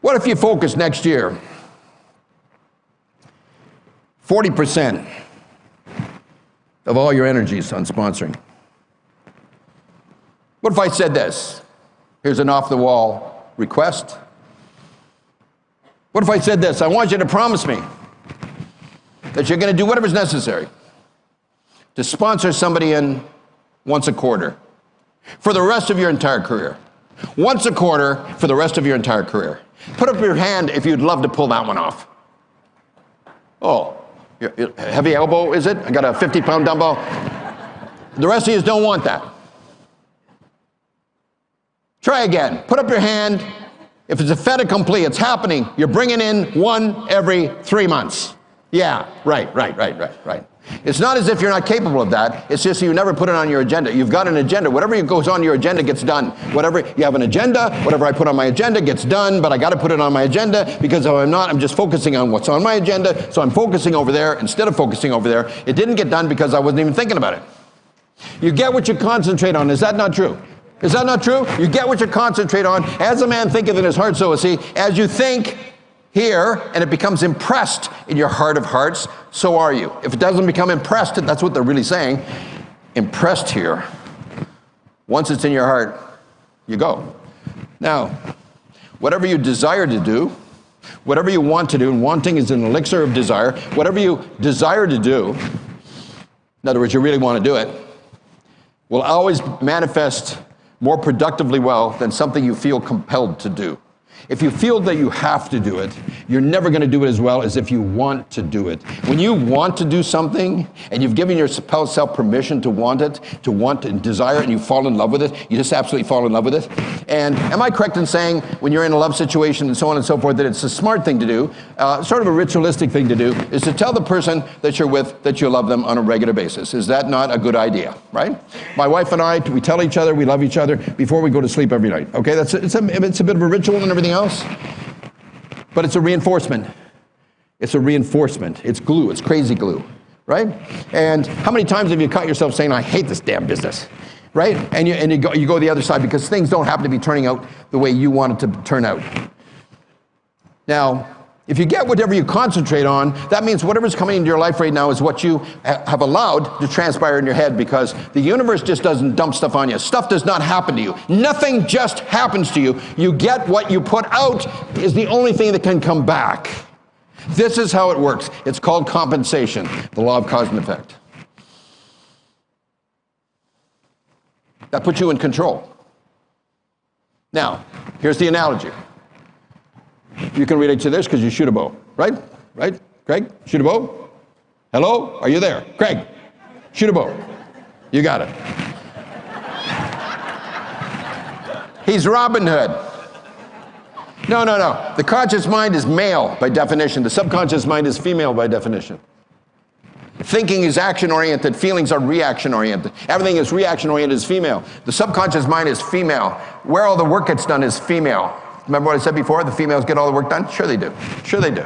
What if you focus next year 40% of all your energies on sponsoring? What if I said this? Here's an off-the-wall request. What if I said this? I want you to promise me that you're going to do whatever's necessary to sponsor somebody in once a quarter for the rest of your entire career. Once a quarter for the rest of your entire career. Put up your hand if you'd love to pull that one off. Oh, heavy elbow, is it? I got a 50-pound dumbbell. The rest of you don't want that. Try again. Put up your hand. If it's a fait accompli, it's happening. You're bringing in one every 3 months. Yeah, right. It's not as if you're not capable of that. It's just you never put it on your agenda. You've got an agenda. Whatever goes on your agenda gets done. Whatever you have an agenda, whatever I put on my agenda gets done, but I got to put it on my agenda because if I'm not, I'm just focusing on what's on my agenda. So I'm focusing over there instead of focusing over there. It didn't get done because I wasn't even thinking about it. You get what you concentrate on. Is that not true? Is that not true? You get what you concentrate on. As a man thinketh in his heart, so is he. As you think here, and it becomes impressed in your heart of hearts, so are you. If it doesn't become impressed, that's what they're really saying, impressed here. Once it's in your heart, you go. Now, whatever you desire to do, whatever you want to do, and wanting is an elixir of desire, whatever you desire to do, in other words, you really want to do it, will always manifest more productively well than something you feel compelled to do. If you feel that you have to do it, you're never going to do it as well as if you want to do it. When you want to do something and you've given yourself permission to want it, to want and desire it, and you fall in love with it, you just absolutely fall in love with it. And am I correct in saying when you're in a love situation and so on and so forth that it's a smart thing to do, sort of a ritualistic thing to do, is to tell the person that you're with that you love them on a regular basis? Is that not a good idea, right? My wife and I, we tell each other we love each other before we go to sleep every night. Okay, it's a bit of a ritual and everything else. But it's a reinforcement. It's a reinforcement. It's glue. It's crazy glue, right? And how many times have you caught yourself saying, I hate this damn business, right? And you go the other side because things don't happen to be turning out the way you want it to turn out. Now, if you get whatever you concentrate on, that means whatever's coming into your life right now is what you have allowed to transpire in your head, because the universe just doesn't dump stuff on you. Stuff does not happen to you. Nothing just happens to you. You get what you put out is the only thing that can come back. This is how it works. It's called compensation, the law of cause and effect. That puts you in control. Now, here's the analogy. You can relate to this because you shoot a bow, right? Right? Craig, shoot a bow? Hello? Are you there? Craig, shoot a bow. You got it. He's Robin Hood. No. The conscious mind is male by definition. The subconscious mind is female by definition. Thinking is action-oriented. Feelings are reaction-oriented. Everything is reaction-oriented is female. The subconscious mind is female. Where all the work gets done is female. Remember what I said before? The females get all the work done? Sure they do. Sure they do.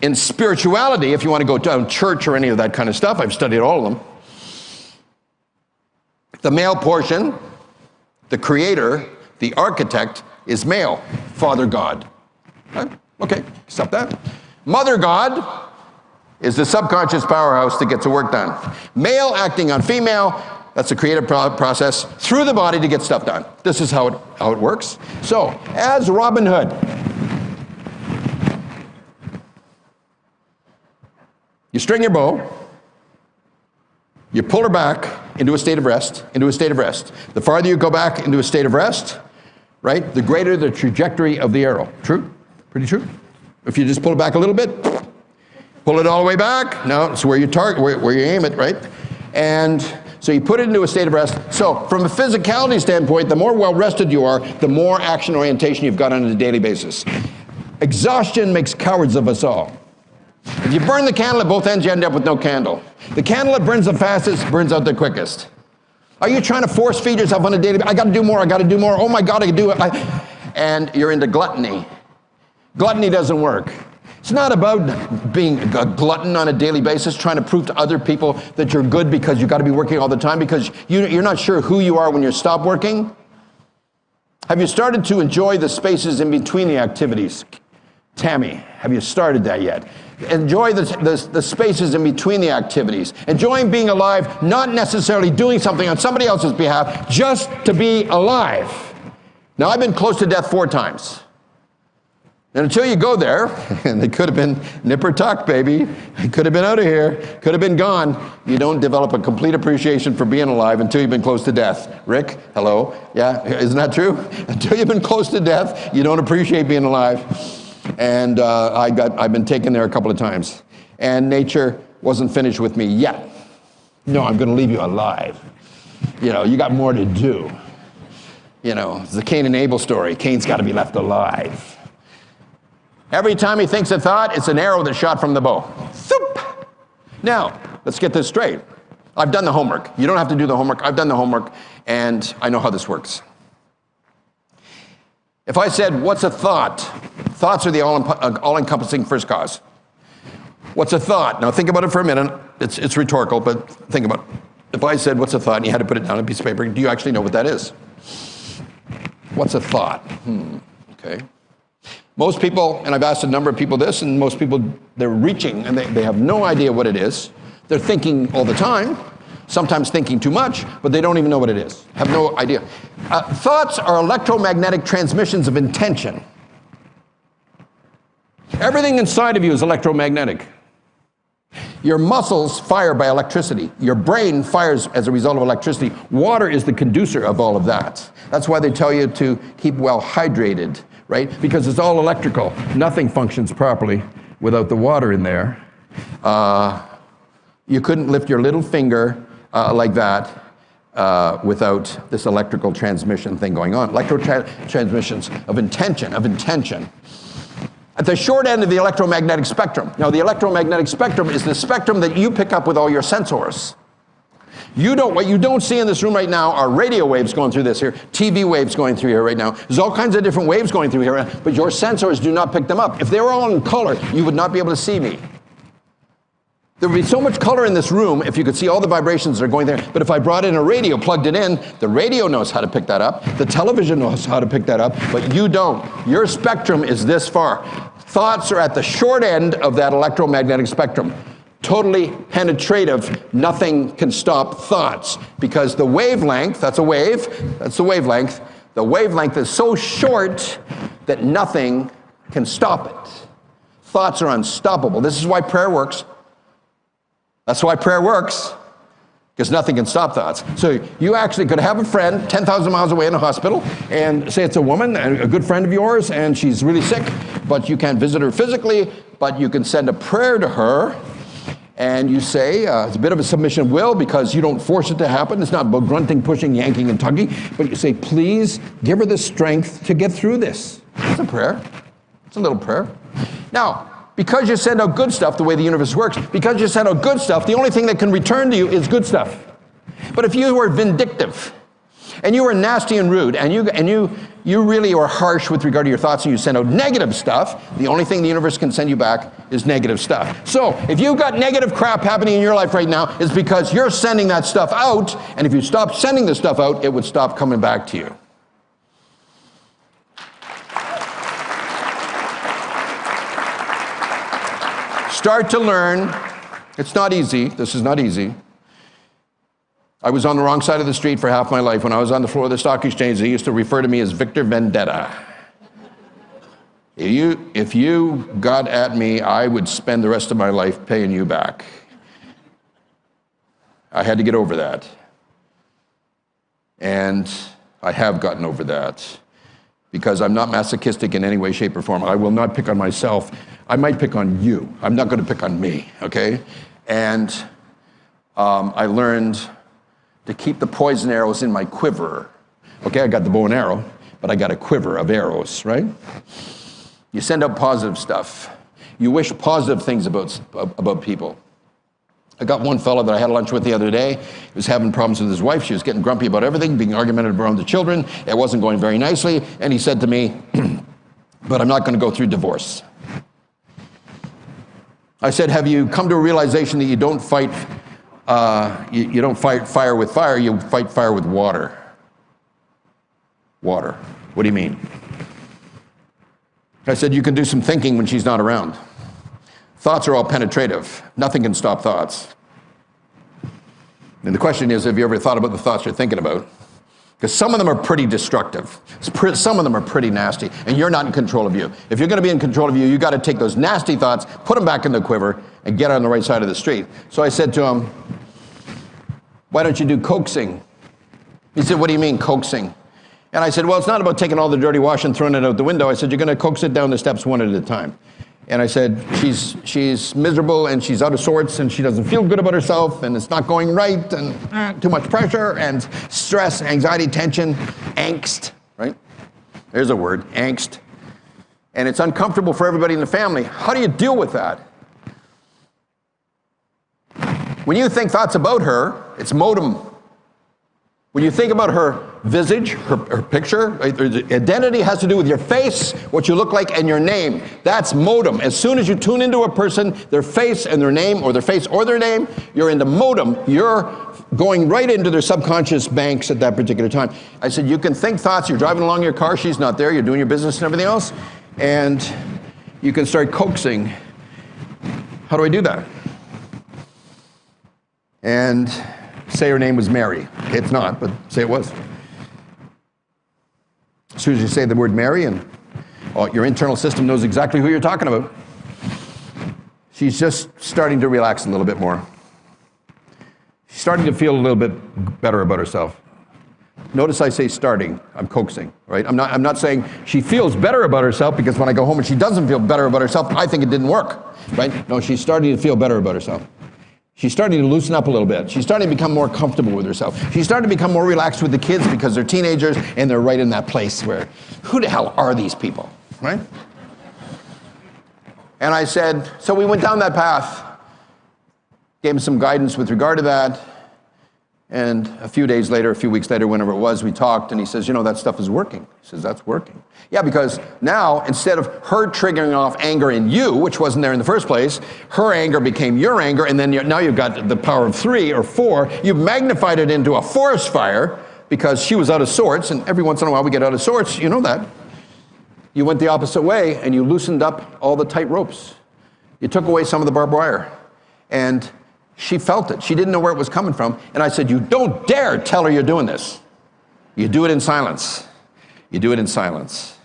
In spirituality, if you want to go down church or any of that kind of stuff, I've studied all of them. The male portion, the creator, the architect, is male. Father God. Right? Okay, stop that. Mother God is the subconscious powerhouse that gets the work done. Male acting on female, that's a creative process through the body to get stuff done. This is how it works. So, as Robin Hood, you string your bow, you pull her back into a state of rest, The farther you go back into a state of rest, right, the greater the trajectory of the arrow. True? Pretty true? If you just pull it back a little bit, pull it all the way back, no, it's where you target, where you aim it, right? And so you put it into a state of rest. So from a physicality standpoint, the more well-rested you are, the more action orientation you've got on a daily basis. Exhaustion makes cowards of us all. If you burn the candle at both ends, you end up with no candle. The candle that burns the fastest burns out the quickest. Are you trying to force feed yourself on a daily basis? I got to do more. Oh my God, I can do it. And you're into gluttony. Gluttony doesn't work. It's not about being a glutton on a daily basis, trying to prove to other people that you're good because you've got to be working all the time because you're not sure who you are when you stop working. Have you started to enjoy the spaces in between the activities? Tammy, have you started that yet? Enjoy the spaces in between the activities. Enjoying being alive, not necessarily doing something on somebody else's behalf, just to be alive. Now, I've been close to death 4 times. And until you go there, and it could have been nip or tuck, baby. It could have been out of here. Could have been gone. You don't develop a complete appreciation for being alive until you've been close to death. Rick, hello? Yeah, isn't that true? Until you've been close to death, you don't appreciate being alive. And I've been taken there a couple of times. And nature wasn't finished with me yet. No, I'm going to leave you alive. You got more to do. It's the Cain and Abel story. Cain's got to be left alive. Every time he thinks a thought, it's an arrow that's shot from the bow. Thoop. Now, let's get this straight. I've done the homework. You don't have to do the homework. I've done the homework, and I know how this works. If I said, what's a thought? Thoughts are the all-encompassing first cause. What's a thought? Now, think about it for a minute. It's rhetorical, but think about it. If I said, what's a thought, and you had to put it down on a piece of paper, do you actually know what that is? What's a thought? Okay. Most people, and I've asked a number of people this, and most people, they're reaching, and they have no idea what it is. They're thinking all the time, sometimes thinking too much, but they don't even know what it is. Have no idea. Thoughts are electromagnetic transmissions of intention. Everything inside of you is electromagnetic. Your muscles fire by electricity. Your brain fires as a result of electricity. Water is the conducer of all of that. That's why they tell you to keep well hydrated, right? Because it's all electrical. Nothing functions properly without the water in there. You couldn't lift your little finger like that without this electrical transmission thing going on. Transmissions of intention. At the short end of the electromagnetic spectrum. Now, the electromagnetic spectrum is the spectrum that you pick up with all your sensors. What you don't see in this room right now are radio waves going through this here, TV waves going through here right now. There's all kinds of different waves going through here, but your sensors do not pick them up. If they were all in color, you would not be able to see me. There would be so much color in this room if you could see all the vibrations that are going there. But if I brought in a radio, plugged it in, the radio knows how to pick that up. The television knows how to pick that up, but you don't. Your spectrum is this far. Thoughts are at the short end of that electromagnetic spectrum. Totally penetrative. Nothing can stop thoughts because the wavelength, that's a wave, that's the wavelength. The wavelength is so short that nothing can stop it. Thoughts are unstoppable. This is why prayer works. That's why prayer works, because nothing can stop thoughts. So you actually could have a friend 10,000 miles away in a hospital, and say it's a woman, a good friend of yours, and she's really sick, but you can't visit her physically, but you can send a prayer to her, and you say, it's a bit of a submission of will, because you don't force it to happen. It's not about grunting, pushing, yanking, and tugging, but you say, please give her the strength to get through this. It's a prayer. It's a little prayer. Now, because you send out good stuff, the way the universe works, because you send out good stuff, the only thing that can return to you is good stuff. But if you were vindictive, and you were nasty and rude, and you really are harsh with regard to your thoughts, and you send out negative stuff, the only thing the universe can send you back is negative stuff. So if you've got negative crap happening in your life right now, it's because you're sending that stuff out, and if you stop sending the stuff out, it would stop coming back to you. Start to learn. It's not easy. This is not easy. I was on the wrong side of the street for half my life. When I was on the floor of the stock exchange, they used to refer to me as Victor Vendetta. If you got at me, I would spend the rest of my life paying you back. I had to get over that. And I have gotten over that. Because I'm not masochistic in any way, shape, or form. I will not pick on myself. I might pick on you. I'm not going to pick on me, okay? And I learned to keep the poison arrows in my quiver. Okay, I got the bow and arrow, but I got a quiver of arrows, right? You send out positive stuff. You wish positive things about people. I got one fellow that I had lunch with the other day. He was having problems with his wife. She was getting grumpy about everything, being argumentative around the children. It wasn't going very nicely. And he said to me, but I'm not going to go through divorce. I said, have you come to a realization that you don't fight, you don't fight fire with fire, you fight fire with water? Water. What do you mean? I said, you can do some thinking when she's not around. Thoughts are all penetrative. Nothing can stop thoughts. And the question is, have you ever thought about the thoughts you're thinking about? Because some of them are pretty destructive. Some of them are pretty nasty, and you're not in control of you. If you're going to be in control of you, you got to take those nasty thoughts, put them back in the quiver, and get on the right side of the street. So I said to him, why don't you do coaxing? He said, what do you mean, coaxing? And I said, well, it's not about taking all the dirty wash and throwing it out the window. I said, you're going to coax it down the steps one at a time. And I said, she's miserable and she's out of sorts and she doesn't feel good about herself and it's not going right and too much pressure and stress, anxiety, tension, angst, right? There's a word, angst. And it's uncomfortable for everybody in the family. How do you deal with that? When you think thoughts about her, it's modem. When you think about her visage, her picture, identity has to do with your face, what you look like, and your name. That's modem. As soon as you tune into a person, their face and their name, or their face or their name, you're into modem. You're going right into their subconscious banks at that particular time. I said, you can think thoughts. You're driving along your car. She's not there. You're doing your business and everything else. And you can start coaxing. How do I do that? And say her name was Mary. It's not, but say it was. As soon as you say the word Mary, and your internal system knows exactly who you're talking about. she's just starting to relax a little bit more. She's starting to feel a little bit better about herself. Notice I say starting, I'm coaxing, right? I'm not saying she feels better about herself, because when I go home and she doesn't feel better about herself, I think it didn't work, right? No, she's starting to feel better about herself. She's starting to loosen up a little bit. She's starting to become more comfortable with herself. She's starting to become more relaxed with the kids, because they're teenagers and they're right in that place where, who the hell are these people, right? And I said, so we went down that path, gave him some guidance with regard to that. And a few days later, a few weeks later, whenever it was, we talked, and he says, you know, that stuff is working. He says, that's working. Yeah, because now, instead of her triggering off anger in you, which wasn't there in the first place, her anger became your anger, and then now you've got the power of 3 or 4. You've magnified it into a forest fire, because she was out of sorts, and every once in a while we get out of sorts, you know that. You went the opposite way, and you loosened up all the tight ropes. You took away some of the barbed wire, and she felt it. She didn't know where it was coming from. And I said, you don't dare tell her you're doing this. You do it in silence. You do it in silence.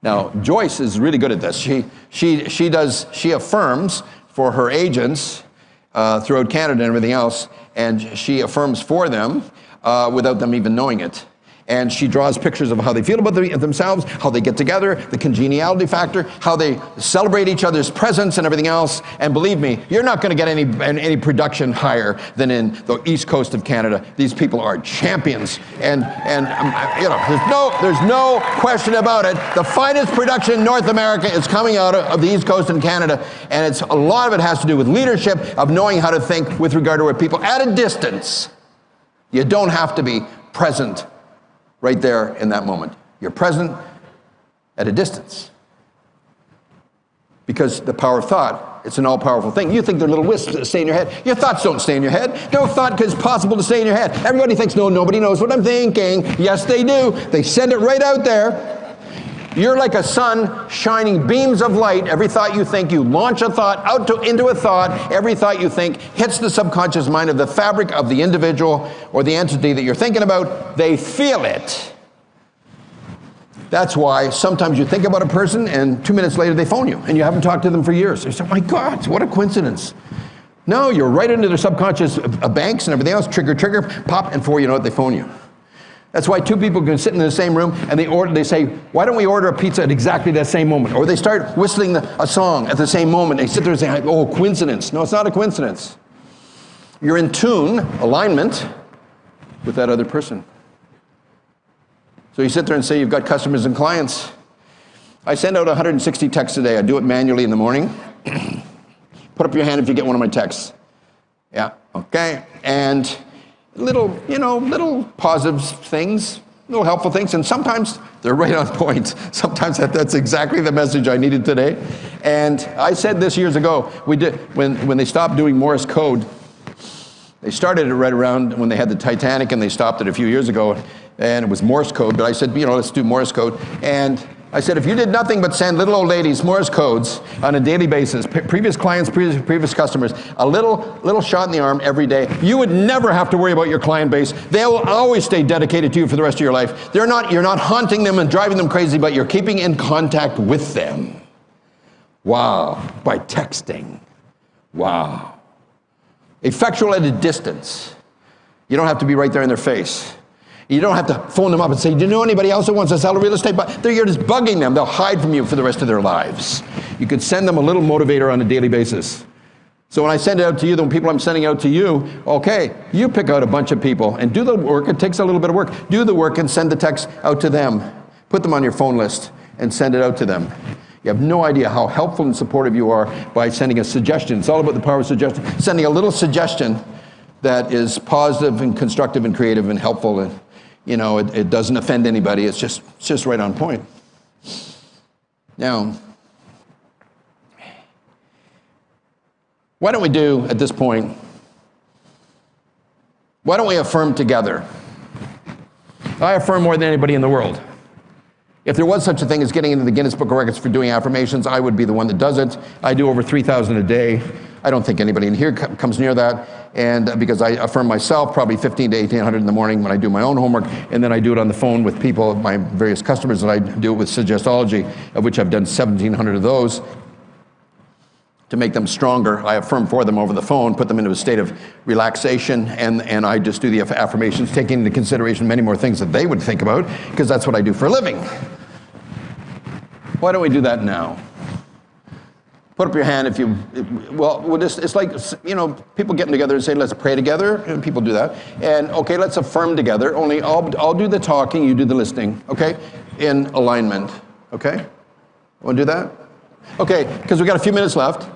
Now, Joyce is really good at this. She affirms for her agents throughout Canada and everything else, and she affirms for them without them even knowing it. And she draws pictures of how they feel about themselves, how they get together, the congeniality factor, how they celebrate each other's presence and everything else. And believe me, you're not going to get any production higher than in the east coast of Canada. These people are champions. And you know, there's no question about it. The finest production in North America is coming out of the east coast in Canada. And a lot of it has to do with leadership, of knowing how to think with regard to where people at a distance. You don't have to be present right there in that moment. You're present at a distance. Because the power of thought, it's an all-powerful thing. You think they're little wisps that stay in your head. Your thoughts don't stay in your head. No thought is possible to stay in your head. Everybody thinks, no, nobody knows what I'm thinking. Yes, they do. They send it right out there. You're like a sun shining beams of light. Every thought you think, you launch a thought into a thought. Every thought you think hits the subconscious mind of the fabric of the individual or the entity that you're thinking about. They feel it. That's why sometimes you think about a person and 2 minutes later they phone you and you haven't talked to them for years. You say, my God, what a coincidence. No, you're right into their subconscious banks and everything else. Trigger, trigger, pop, and before you know it, they phone you. That's why two people can sit in the same room and they say, why don't we order a pizza at exactly that same moment? Or they start whistling a song at the same moment. They sit there and say, oh, coincidence. No, it's not a coincidence. You're in tune, alignment, with that other person. So you sit there and say you've got customers and clients. I send out 160 texts a day. I do it manually in the morning. Put up your hand if you get one of my texts. Yeah, okay. And little positive things, little helpful things, and sometimes they're right on point. Sometimes that's exactly the message I needed today. And I said this years ago, when they stopped doing Morse code. They started it right around when they had the Titanic, and they stopped it a few years ago, and it was Morse code, but I said, let's do Morse code. And I said, if you did nothing but send little old ladies Morse codes on a daily basis, previous clients, previous customers, a little shot in the arm every day, you would never have to worry about your client base. They will always stay dedicated to you for the rest of your life. You're not haunting them and driving them crazy, but you're keeping in contact with them. Wow, by texting. Wow. Effectual at a distance. You don't have to be right there in their face. You don't have to phone them up and say, do you know anybody else that wants to sell a real estate? But you're just bugging them. They'll hide from you for the rest of their lives. You could send them a little motivator on a daily basis. So when I send it out to you, the people I'm sending out to you, okay, you pick out a bunch of people and do the work. It takes a little bit of work. Do the work and send the text out to them. Put them on your phone list and send it out to them. You have no idea how helpful and supportive you are by sending a suggestion. It's all about the power of suggestion. Sending a little suggestion that is positive and constructive and creative and helpful, and it doesn't offend anybody. It's just right on point. Now, why don't we do at this point? Why don't we affirm together? I affirm more than anybody in the world. If there was such a thing as getting into the Guinness Book of Records for doing affirmations, I would be the one that does it. I do over 3,000 a day. I don't think anybody in here comes near that. And because I affirm myself, probably 15 to 1,800 in the morning when I do my own homework, and then I do it on the phone with people, my various customers, and I do it with Suggestology, of which I've done 1,700 of those. to make them stronger. I affirm for them over the phone, put them into a state of relaxation, and I just do the affirmations, taking into consideration many more things that they would think about, because that's what I do for a living. Why don't we do that now? Put up your hand if you, it's like, people getting together and saying, let's pray together, and people do that. And okay, let's affirm together, only I'll do the talking, you do the listening, okay? In alignment, okay? Want to do that? Okay, because we've got a few minutes left,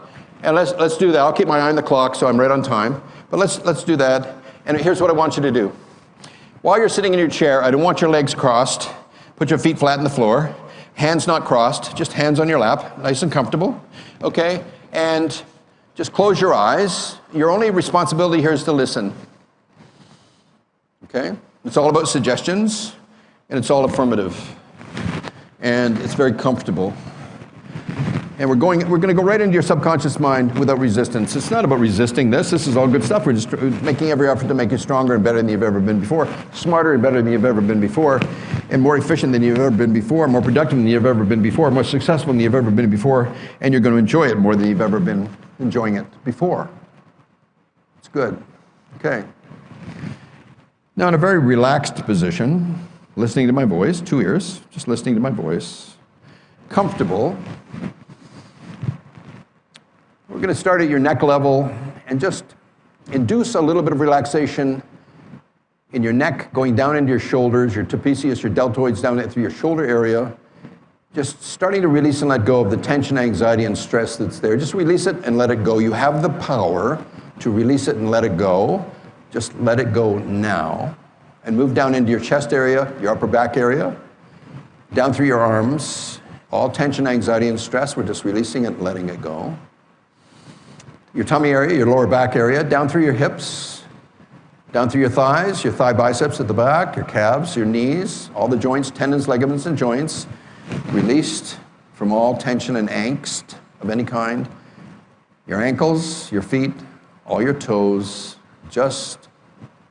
and let's do that. I'll keep my eye on the clock so I'm right on time, but let's do that. And here's what I want you to do. While you're sitting in your chair, I don't want your legs crossed. Put your feet flat on the floor. Hands not crossed, just hands on your lap, nice and comfortable, okay? And just close your eyes. Your only responsibility here is to listen, okay? It's all about suggestions, and it's all affirmative, and it's very comfortable. And we're going to go right into your subconscious mind without resistance. It's not about resisting this. This is all good stuff. We're just making every effort to make you stronger and better than you've ever been before, smarter and better than you've ever been before, and more efficient than you've ever been before, more productive than you've ever been before, more successful than you've ever been before, and you're going to enjoy it more than you've ever been enjoying it before. It's good. Okay. Now in a very relaxed position, listening to my voice, 2 ears, just listening to my voice, comfortable. We're going to start at your neck level and just induce a little bit of relaxation in your neck, going down into your shoulders, your trapezius, your deltoids, down through your shoulder area. Just starting to release and let go of the tension, anxiety, and stress that's there. Just release it and let it go. You have the power to release it and let it go. Just let it go now. And move down into your chest area, your upper back area, down through your arms. All tension, anxiety, and stress, we're just releasing it and letting it go. Your tummy area, your lower back area, down through your hips, down through your thighs, your thigh biceps at the back, your calves, your knees, all the joints, tendons, ligaments, and joints, released from all tension and angst of any kind. Your ankles, your feet, all your toes, just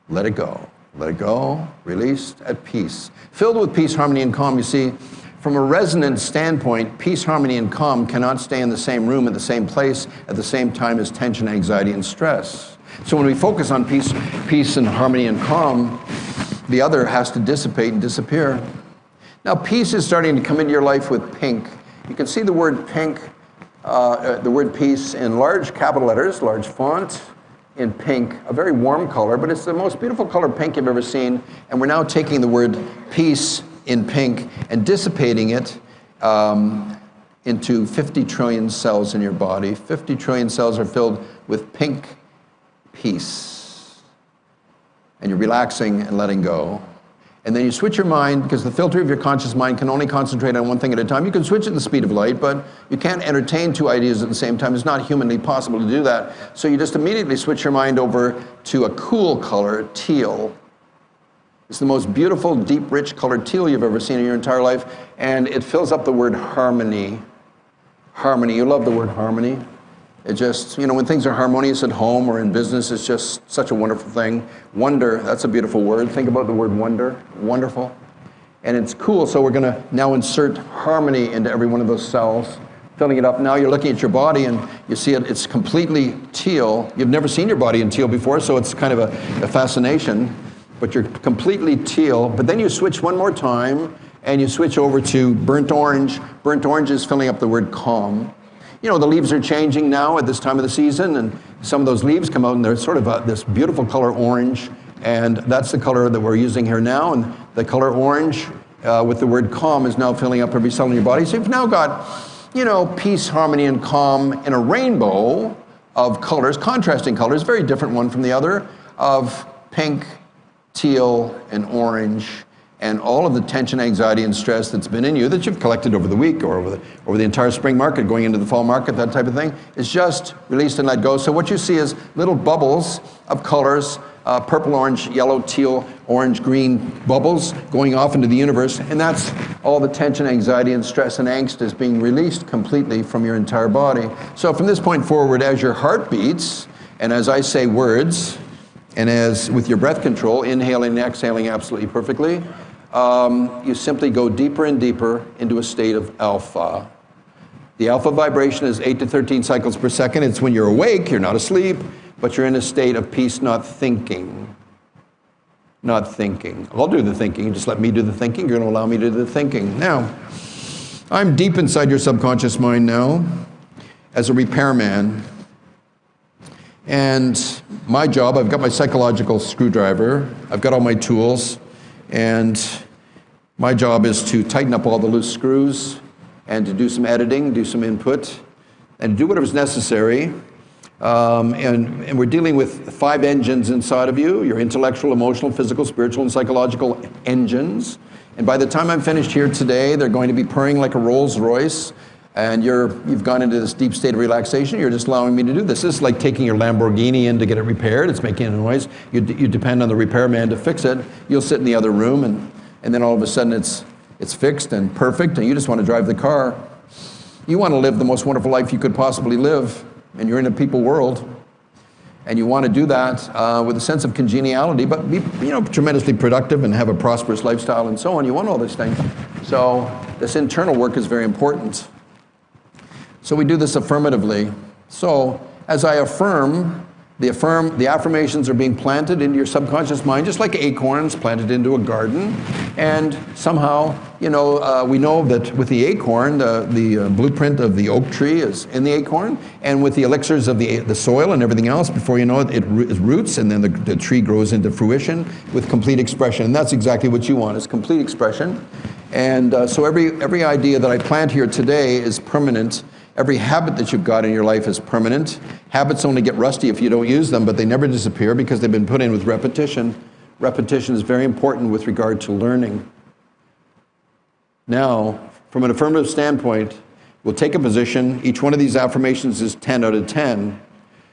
let it go. Let it go, released, at peace. Filled with peace, harmony, and calm. You see, from a resonance standpoint, peace, harmony, and calm cannot stay in the same room at the same place at the same time as tension, anxiety, and stress. So when we focus on peace and harmony and calm, the other has to dissipate and disappear. Now peace is starting to come into your life with pink. You can see the word pink, the word peace in large capital letters, large font, in pink, a very warm color, but it's the most beautiful color pink you've ever seen. And we're now taking the word peace in pink and dissipating it into 50 trillion cells in your body. 50 trillion cells are filled with pink peace. And you're relaxing and letting go. And then you switch your mind, because the filter of your conscious mind can only concentrate on one thing at a time. You can switch at the speed of light, but you can't entertain 2 ideas at the same time. It's not humanly possible to do that. So you just immediately switch your mind over to a cool color, teal. It's the most beautiful, deep, rich colored teal you've ever seen in your entire life, and it fills up the word harmony. Harmony, you love the word harmony. It just, when things are harmonious at home or in business, it's just such a wonderful thing. Wonder, that's a beautiful word. Think about the word wonder, wonderful. And it's cool, so we're gonna now insert harmony into every one of those cells, filling it up. Now you're looking at your body and you see it's completely teal. You've never seen your body in teal before, so it's kind of a fascination. But you're completely teal. But then you switch one more time and you switch over to burnt orange. Burnt orange is filling up the word calm. The leaves are changing now at this time of the season, and some of those leaves come out and they're sort of this beautiful color orange, and that's the color that we're using here now. And the color orange with the word calm is now filling up every cell in your body. So you've now got, peace, harmony, and calm in a rainbow of colors, contrasting colors, very different one from the other, of pink, teal, and orange, and all of the tension, anxiety, and stress that's been in you that you've collected over the week or over the entire spring market, going into the fall market, that type of thing, is just released and let go. So what you see is little bubbles of colors, purple, orange, yellow, teal, orange, green bubbles going off into the universe, and that's all the tension, anxiety, and stress and angst is being released completely from your entire body. So from this point forward, as your heart beats, and as I say words, and as with your breath control, inhaling and exhaling absolutely perfectly, you simply go deeper and deeper into a state of alpha. The alpha vibration is 8 to 13 cycles per second. It's when you're awake, you're not asleep, but you're in a state of peace, not thinking. Not thinking. I'll do the thinking. Just let me do the thinking. You're going to allow me to do the thinking. Now, I'm deep inside your subconscious mind now as a repairman. And my job, I've got my psychological screwdriver. I've got all my tools. And my job is to tighten up all the loose screws and to do some editing, do some input, and do whatever's necessary. And we're dealing with 5 engines inside of you, your intellectual, emotional, physical, spiritual, and psychological engines. And by the time I'm finished here today, they're going to be purring like a Rolls Royce, and you've gone into this deep state of relaxation. You're just allowing me to do this. This is like taking your Lamborghini in to get it repaired. It's making a noise. You depend on the repairman to fix it. You'll sit in the other room, and then all of a sudden it's fixed and perfect, and you just want to drive the car. You want to live the most wonderful life you could possibly live, and you're in a people world, and you want to do that with a sense of congeniality, but be tremendously productive and have a prosperous lifestyle and so on. You want all these things. So this internal work is very important. So we do this affirmatively. So as I affirm, the affirmations are being planted into your subconscious mind, just like acorns planted into a garden. And somehow, we know that with the acorn, the blueprint of the oak tree is in the acorn, and with the elixirs of the soil and everything else, before you know it, it roots, and then the tree grows into fruition with complete expression. And that's exactly what you want, is complete expression. And so every idea that I plant here today is permanent. Every habit that you've got in your life is permanent. Habits only get rusty if you don't use them, but they never disappear because they've been put in with repetition. Repetition is very important with regard to learning. Now, from an affirmative standpoint, we'll take a position. Each one of these affirmations is 10 out of 10.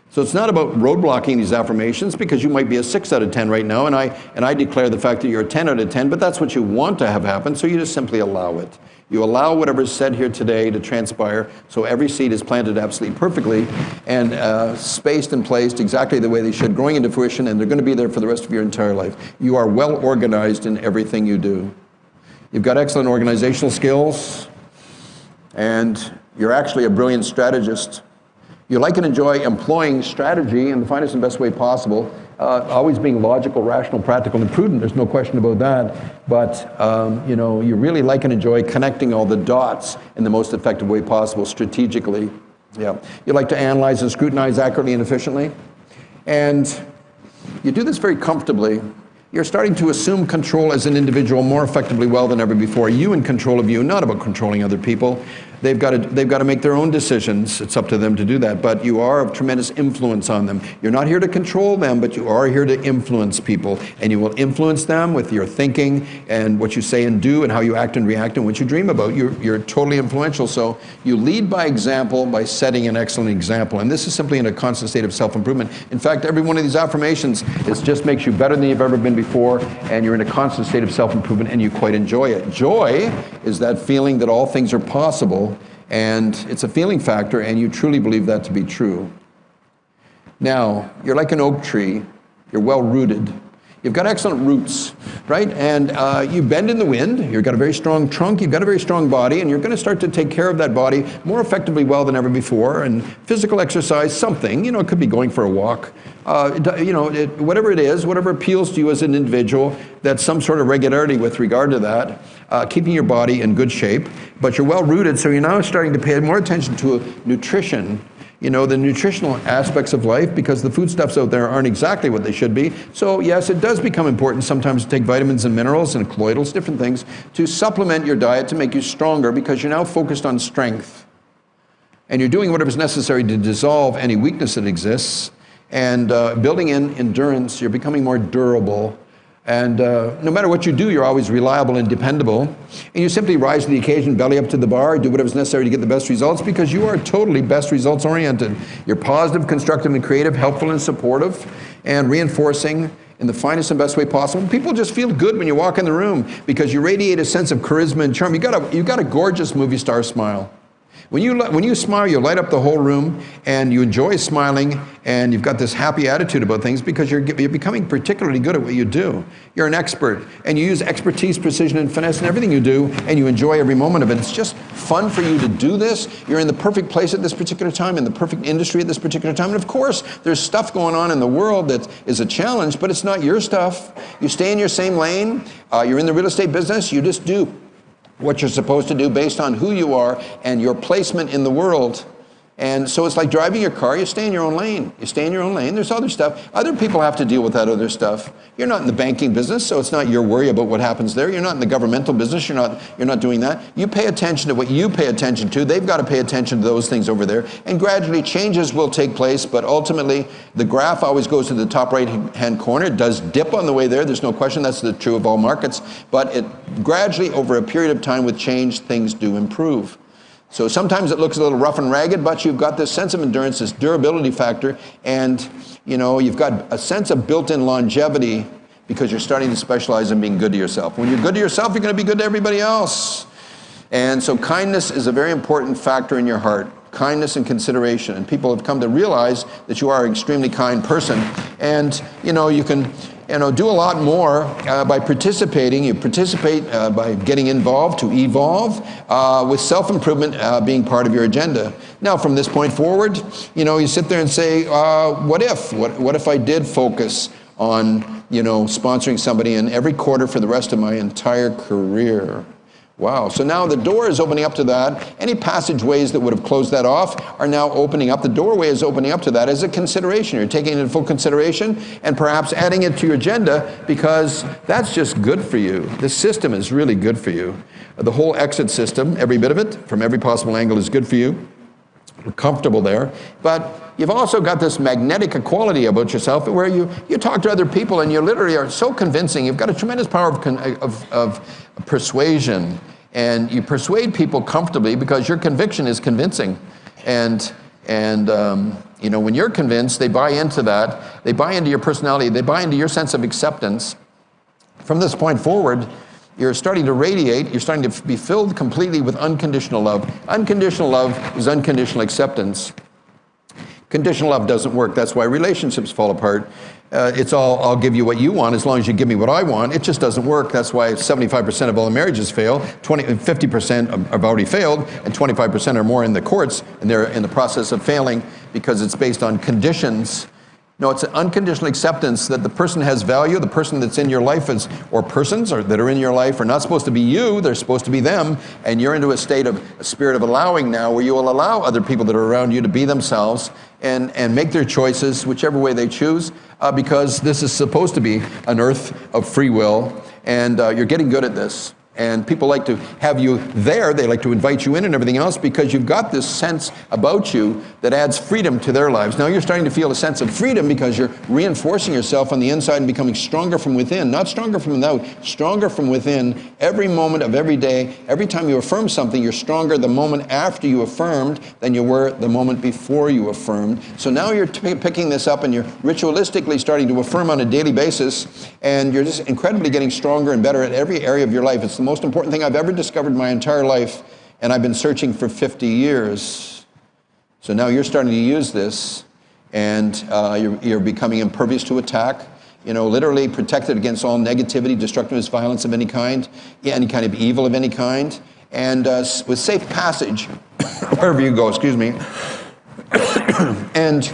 So it's not about roadblocking these affirmations, because you might be a 6 out of 10 right now, and I declare the fact that you're a 10 out of 10, but that's what you want to have happen, so you just simply allow it. You allow whatever's said here today to transpire, so every seed is planted absolutely perfectly and spaced and placed exactly the way they should, growing into fruition, and they're going to be there for the rest of your entire life. You are well organized in everything you do. You've got excellent organizational skills, and you're actually a brilliant strategist. You like and enjoy employing strategy in the finest and best way possible, always being logical, rational, practical, and prudent. There's no question about that. But you really like and enjoy connecting all the dots in the most effective way possible, strategically. Yeah. You like to analyze and scrutinize accurately and efficiently. And you do this very comfortably. You're starting to assume control as an individual more effectively well than ever before. You in control of you, not about controlling other people. They've got to make their own decisions. It's up to them to do that. But you are of tremendous influence on them. You're not here to control them, but you are here to influence people. And you will influence them with your thinking and what you say and do and how you act and react and what you dream about. You're totally influential. So you lead by example by setting an excellent example. And this is simply in a constant state of self-improvement. In fact, every one of these affirmations, it just makes you better than you've ever been before. And you're in a constant state of self-improvement, and you quite enjoy it. Joy is that feeling that all things are possible. And it's a feeling factor, and you truly believe that to be true. Now, you're like an oak tree. You're well rooted. You've got excellent roots, right? And you bend in the wind. You've got a very strong trunk. You've got a very strong body, and you're going to start to take care of that body more effectively well than ever before. And physical exercise, something, it could be going for a walk. Whatever it is, whatever appeals to you as an individual, that's some sort of regularity with regard to that, keeping your body in good shape. But you're well rooted, so you're now starting to pay more attention to nutrition. The nutritional aspects of life, because the foodstuffs out there aren't exactly what they should be. So yes, it does become important sometimes to take vitamins and minerals and colloidals, different things, to supplement your diet to make you stronger, because you're now focused on strength. And you're doing whatever's necessary to dissolve any weakness that exists, and building in endurance. You're becoming more durable. And no matter what you do, you're always reliable and dependable. And you simply rise to the occasion, belly up to the bar, do whatever's necessary to get the best results, because you are totally best results oriented. You're positive, constructive, and creative, helpful and supportive, and reinforcing in the finest and best way possible. People just feel good when you walk in the room because you radiate a sense of charisma and charm. You got a gorgeous movie star smile. When you smile, you light up the whole room, and you enjoy smiling, and you've got this happy attitude about things because you're becoming particularly good at what you do. You're an expert, and you use expertise, precision, and finesse in everything you do, and you enjoy every moment of it. It's just fun for you to do this. You're in the perfect place at this particular time, in the perfect industry at this particular time. And of course, there's stuff going on in the world that is a challenge, but it's not your stuff. You stay in your same lane. You're in the real estate business. You just do what you're supposed to do based on who you are and your placement in the world. And so it's like driving your car. You stay in your own lane. You stay in your own lane. There's other stuff. Other people have to deal with that other stuff. You're not in the banking business, so it's not your worry about what happens there. You're not in the governmental business. You're not doing that. You pay attention to what you pay attention to. They've got to pay attention to those things over there. And gradually changes will take place, but ultimately the graph always goes to the top right-hand corner. It does dip on the way there. There's no question. That's true of all markets. But it gradually, over a period of time with change, things do improve. So sometimes it looks a little rough and ragged, but you've got this sense of endurance, this durability factor, and you've got a sense of built-in longevity because you're starting to specialize in being good to yourself. When you're good to yourself, you're going to be good to everybody else. And so kindness is a very important factor in your heart. Kindness and consideration. And people have come to realize that you are an extremely kind person. And you can do a lot more by participating. You participate by getting involved to evolve, with self-improvement being part of your agenda. Now, from this point forward, you sit there and say, what if I did focus on, sponsoring somebody in every quarter for the rest of my entire career? Wow, so now the door is opening up to that. Any passageways that would have closed that off are now opening up. The doorway is opening up to that as a consideration. You're taking it into full consideration and perhaps adding it to your agenda because that's just good for you. This system is really good for you. The whole exit system, every bit of it, from every possible angle is good for you. You're comfortable there. But you've also got this magnetic quality about yourself where you talk to other people and you literally are so convincing. You've got a tremendous power of persuasion, and you persuade people comfortably because your conviction is convincing. And when you're convinced, they buy into that. They buy into your personality. They buy into your sense of acceptance. From this point forward, you're starting to radiate. You're starting to be filled completely with unconditional love. Unconditional love is unconditional acceptance. Conditional love doesn't work. That's why relationships fall apart. It's all, I'll give you what you want as long as you give me what I want. It just doesn't work. That's why 75% of all the marriages fail. 50% have already failed, and 25% are more in the courts, and they're in the process of failing because it's based on conditions. No, it's an unconditional acceptance that the person has value. The person that's in your life or persons that are in your life are not supposed to be you. They're supposed to be them. And you're into a spirit of allowing now where you will allow other people that are around you to be themselves and make their choices whichever way they choose because this is supposed to be an earth of free will. And you're getting good at this. And people like to have you there. They like to invite you in and everything else because you've got this sense about you that adds freedom to their lives. Now you're starting to feel a sense of freedom because you're reinforcing yourself on the inside and becoming stronger from within. Not stronger from without, stronger from within. Every moment of every day, every time you affirm something, you're stronger the moment after you affirmed than you were the moment before you affirmed. So now you're picking this up and you're ritualistically starting to affirm on a daily basis, and you're just incredibly getting stronger and better at every area of your life. It's the most important thing I've ever discovered in my entire life, and I've been searching for 50 years. So now you're starting to use this, and you're becoming impervious to attack, literally protected against all negativity, destructiveness, violence of any kind, any kind of evil of any kind, and with safe passage wherever you go, excuse me. And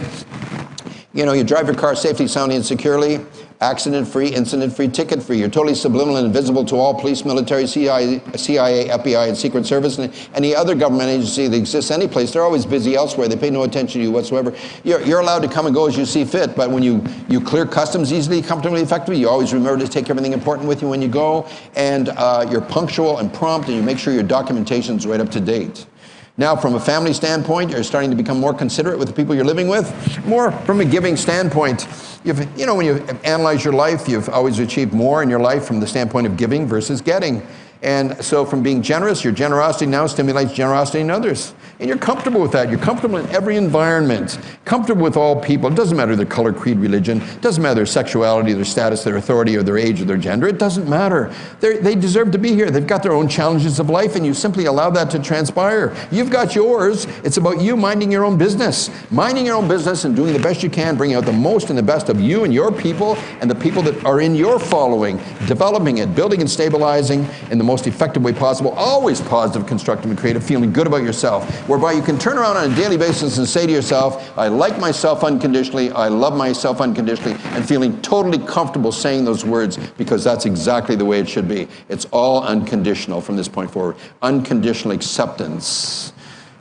you drive your car safely, soundly, and securely, accident-free, incident-free, ticket-free. You're totally subliminal and invisible to all police, military, CIA, FBI, and Secret Service, and any other government agency that exists any place. They're always busy elsewhere. They pay no attention to you whatsoever. You're allowed to come and go as you see fit, but when you clear customs easily, comfortably, effectively, you always remember to take everything important with you when you go, and you're punctual and prompt, and you make sure your documentation's right up to date. Now, from a family standpoint, you're starting to become more considerate with the people you're living with. More from a giving standpoint. When you analyze your life, you've always achieved more in your life from the standpoint of giving versus getting. And so from being generous, your generosity now stimulates generosity in others. And you're comfortable with that. You're comfortable in every environment, comfortable with all people. It doesn't matter their color, creed, religion. It doesn't matter their sexuality, their status, their authority, or their age, or their gender. It doesn't matter. They deserve to be here. They've got their own challenges of life, and you simply allow that to transpire. You've got yours. It's about you minding your own business. Minding your own business and doing the best you can, bringing out the most and the best of you and your people and the people that are in your following, developing it, building and stabilizing in the most effective way possible, always positive, constructive, and creative, feeling good about yourself, whereby you can turn around on a daily basis and say to yourself, I like myself unconditionally, I love myself unconditionally, and feeling totally comfortable saying those words because that's exactly the way it should be. It's all unconditional from this point forward. Unconditional acceptance.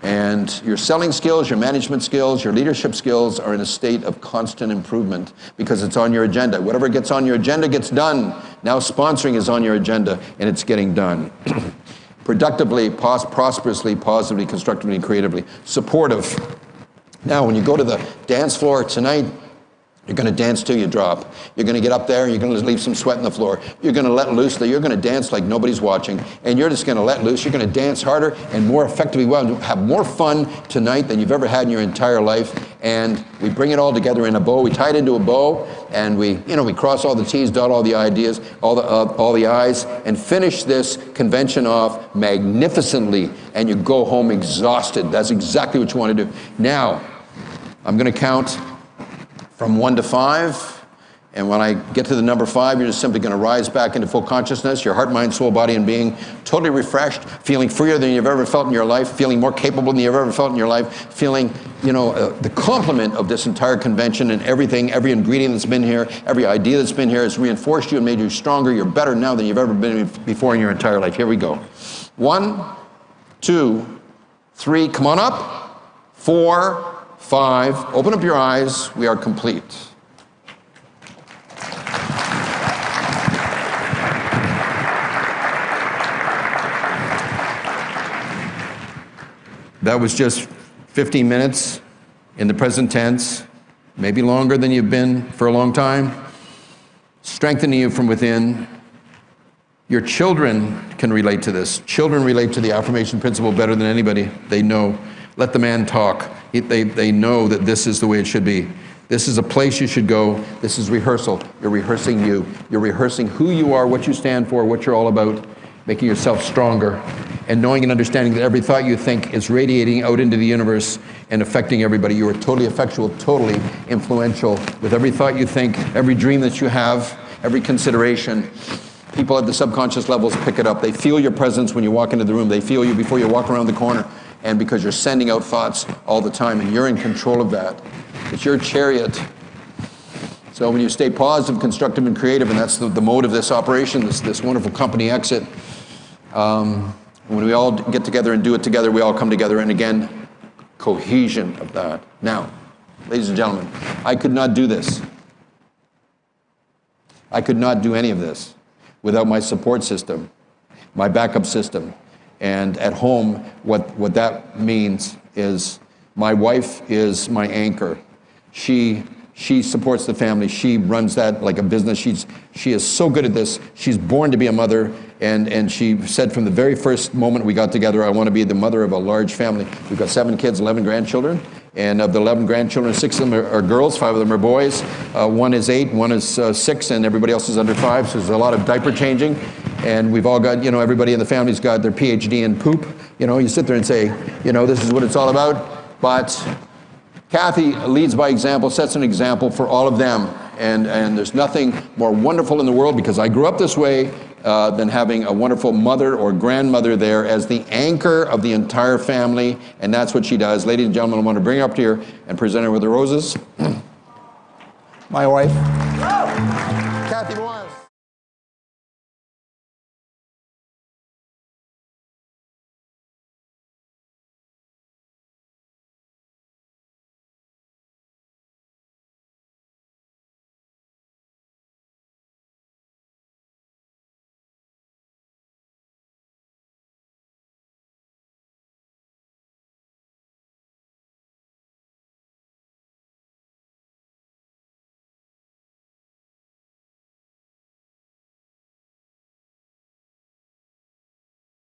And your selling skills, your management skills, your leadership skills are in a state of constant improvement because it's on your agenda. Whatever gets on your agenda gets done. Now sponsoring is on your agenda and it's getting done. Productively, prosperously, positively, constructively, and creatively. Supportive. Now when you go to the dance floor tonight, you're going to dance till you drop. You're going to get up there and you're going to leave some sweat on the floor. You're going to let loose. You're going to dance like nobody's watching. And you're just going to let loose. You're going to dance harder and more effectively well. Have more fun tonight than you've ever had in your entire life. And we bring it all together in a bow. We tie it into a bow and we cross all the T's, dot all the ideas, all the I's, and finish this convention off magnificently. And you go home exhausted. That's exactly what you want to do. Now, I'm going to count from 1 to 5, and when I get to the number 5, you're just simply going to rise back into full consciousness, your heart, mind, soul, body, and being totally refreshed, feeling freer than you've ever felt in your life, feeling more capable than you've ever felt in your life, feeling, the complement of this entire convention and everything, every ingredient that's been here, every idea that's been here has reinforced you and made you stronger. You're better now than you've ever been before in your entire life. Here we go. 1, 2, 3, come on up. 4, 5, open up your eyes, we are complete. That was just 15 minutes in the present tense, maybe longer than you've been for a long time, strengthening you from within. Your children can relate to this. Children relate to the affirmation principle better than anybody. They know. Let the man talk. They know that this is the way it should be. This is a place you should go. This is rehearsal. You're rehearsing you. You're rehearsing who you are, what you stand for, what you're all about, making yourself stronger, and knowing and understanding that every thought you think is radiating out into the universe and affecting everybody. You are totally effectual, totally influential with every thought you think, every dream that you have, every consideration. People at the subconscious levels pick it up. They feel your presence when you walk into the room. They feel you before you walk around the corner. And because you're sending out thoughts all the time and you're in control of that. It's your chariot. So when you stay positive, constructive, and creative, and that's the mode of this operation, this wonderful company exit, when we all get together and do it together, we all come together, and again, cohesion of that. Now, ladies and gentlemen, I could not do this. I could not do any of this without my support system, my backup system. And at home, what that means is my wife is my anchor. She supports the family. She runs that like a business. She is so good at this. She's born to be a mother, and she said from the very first moment we got together, I want to be the mother of a large family. We've got 7 kids, 11 grandchildren. And of the 11 grandchildren, 6 of them are girls, 5 of them are boys. 1 is 8, 1 is 6, and everybody else is under 5. So there's a lot of diaper changing. And we've all got, everybody in the family's got their PhD in poop. You sit there and say, this is what it's all about. But Kathy leads by example, sets an example for all of them. And there's nothing more wonderful in the world, because I grew up this way, than having a wonderful mother or grandmother there as the anchor of the entire family. And that's what she does. Ladies and gentlemen, I want to bring her up here and present her with the roses. My wife, Kathy Boy.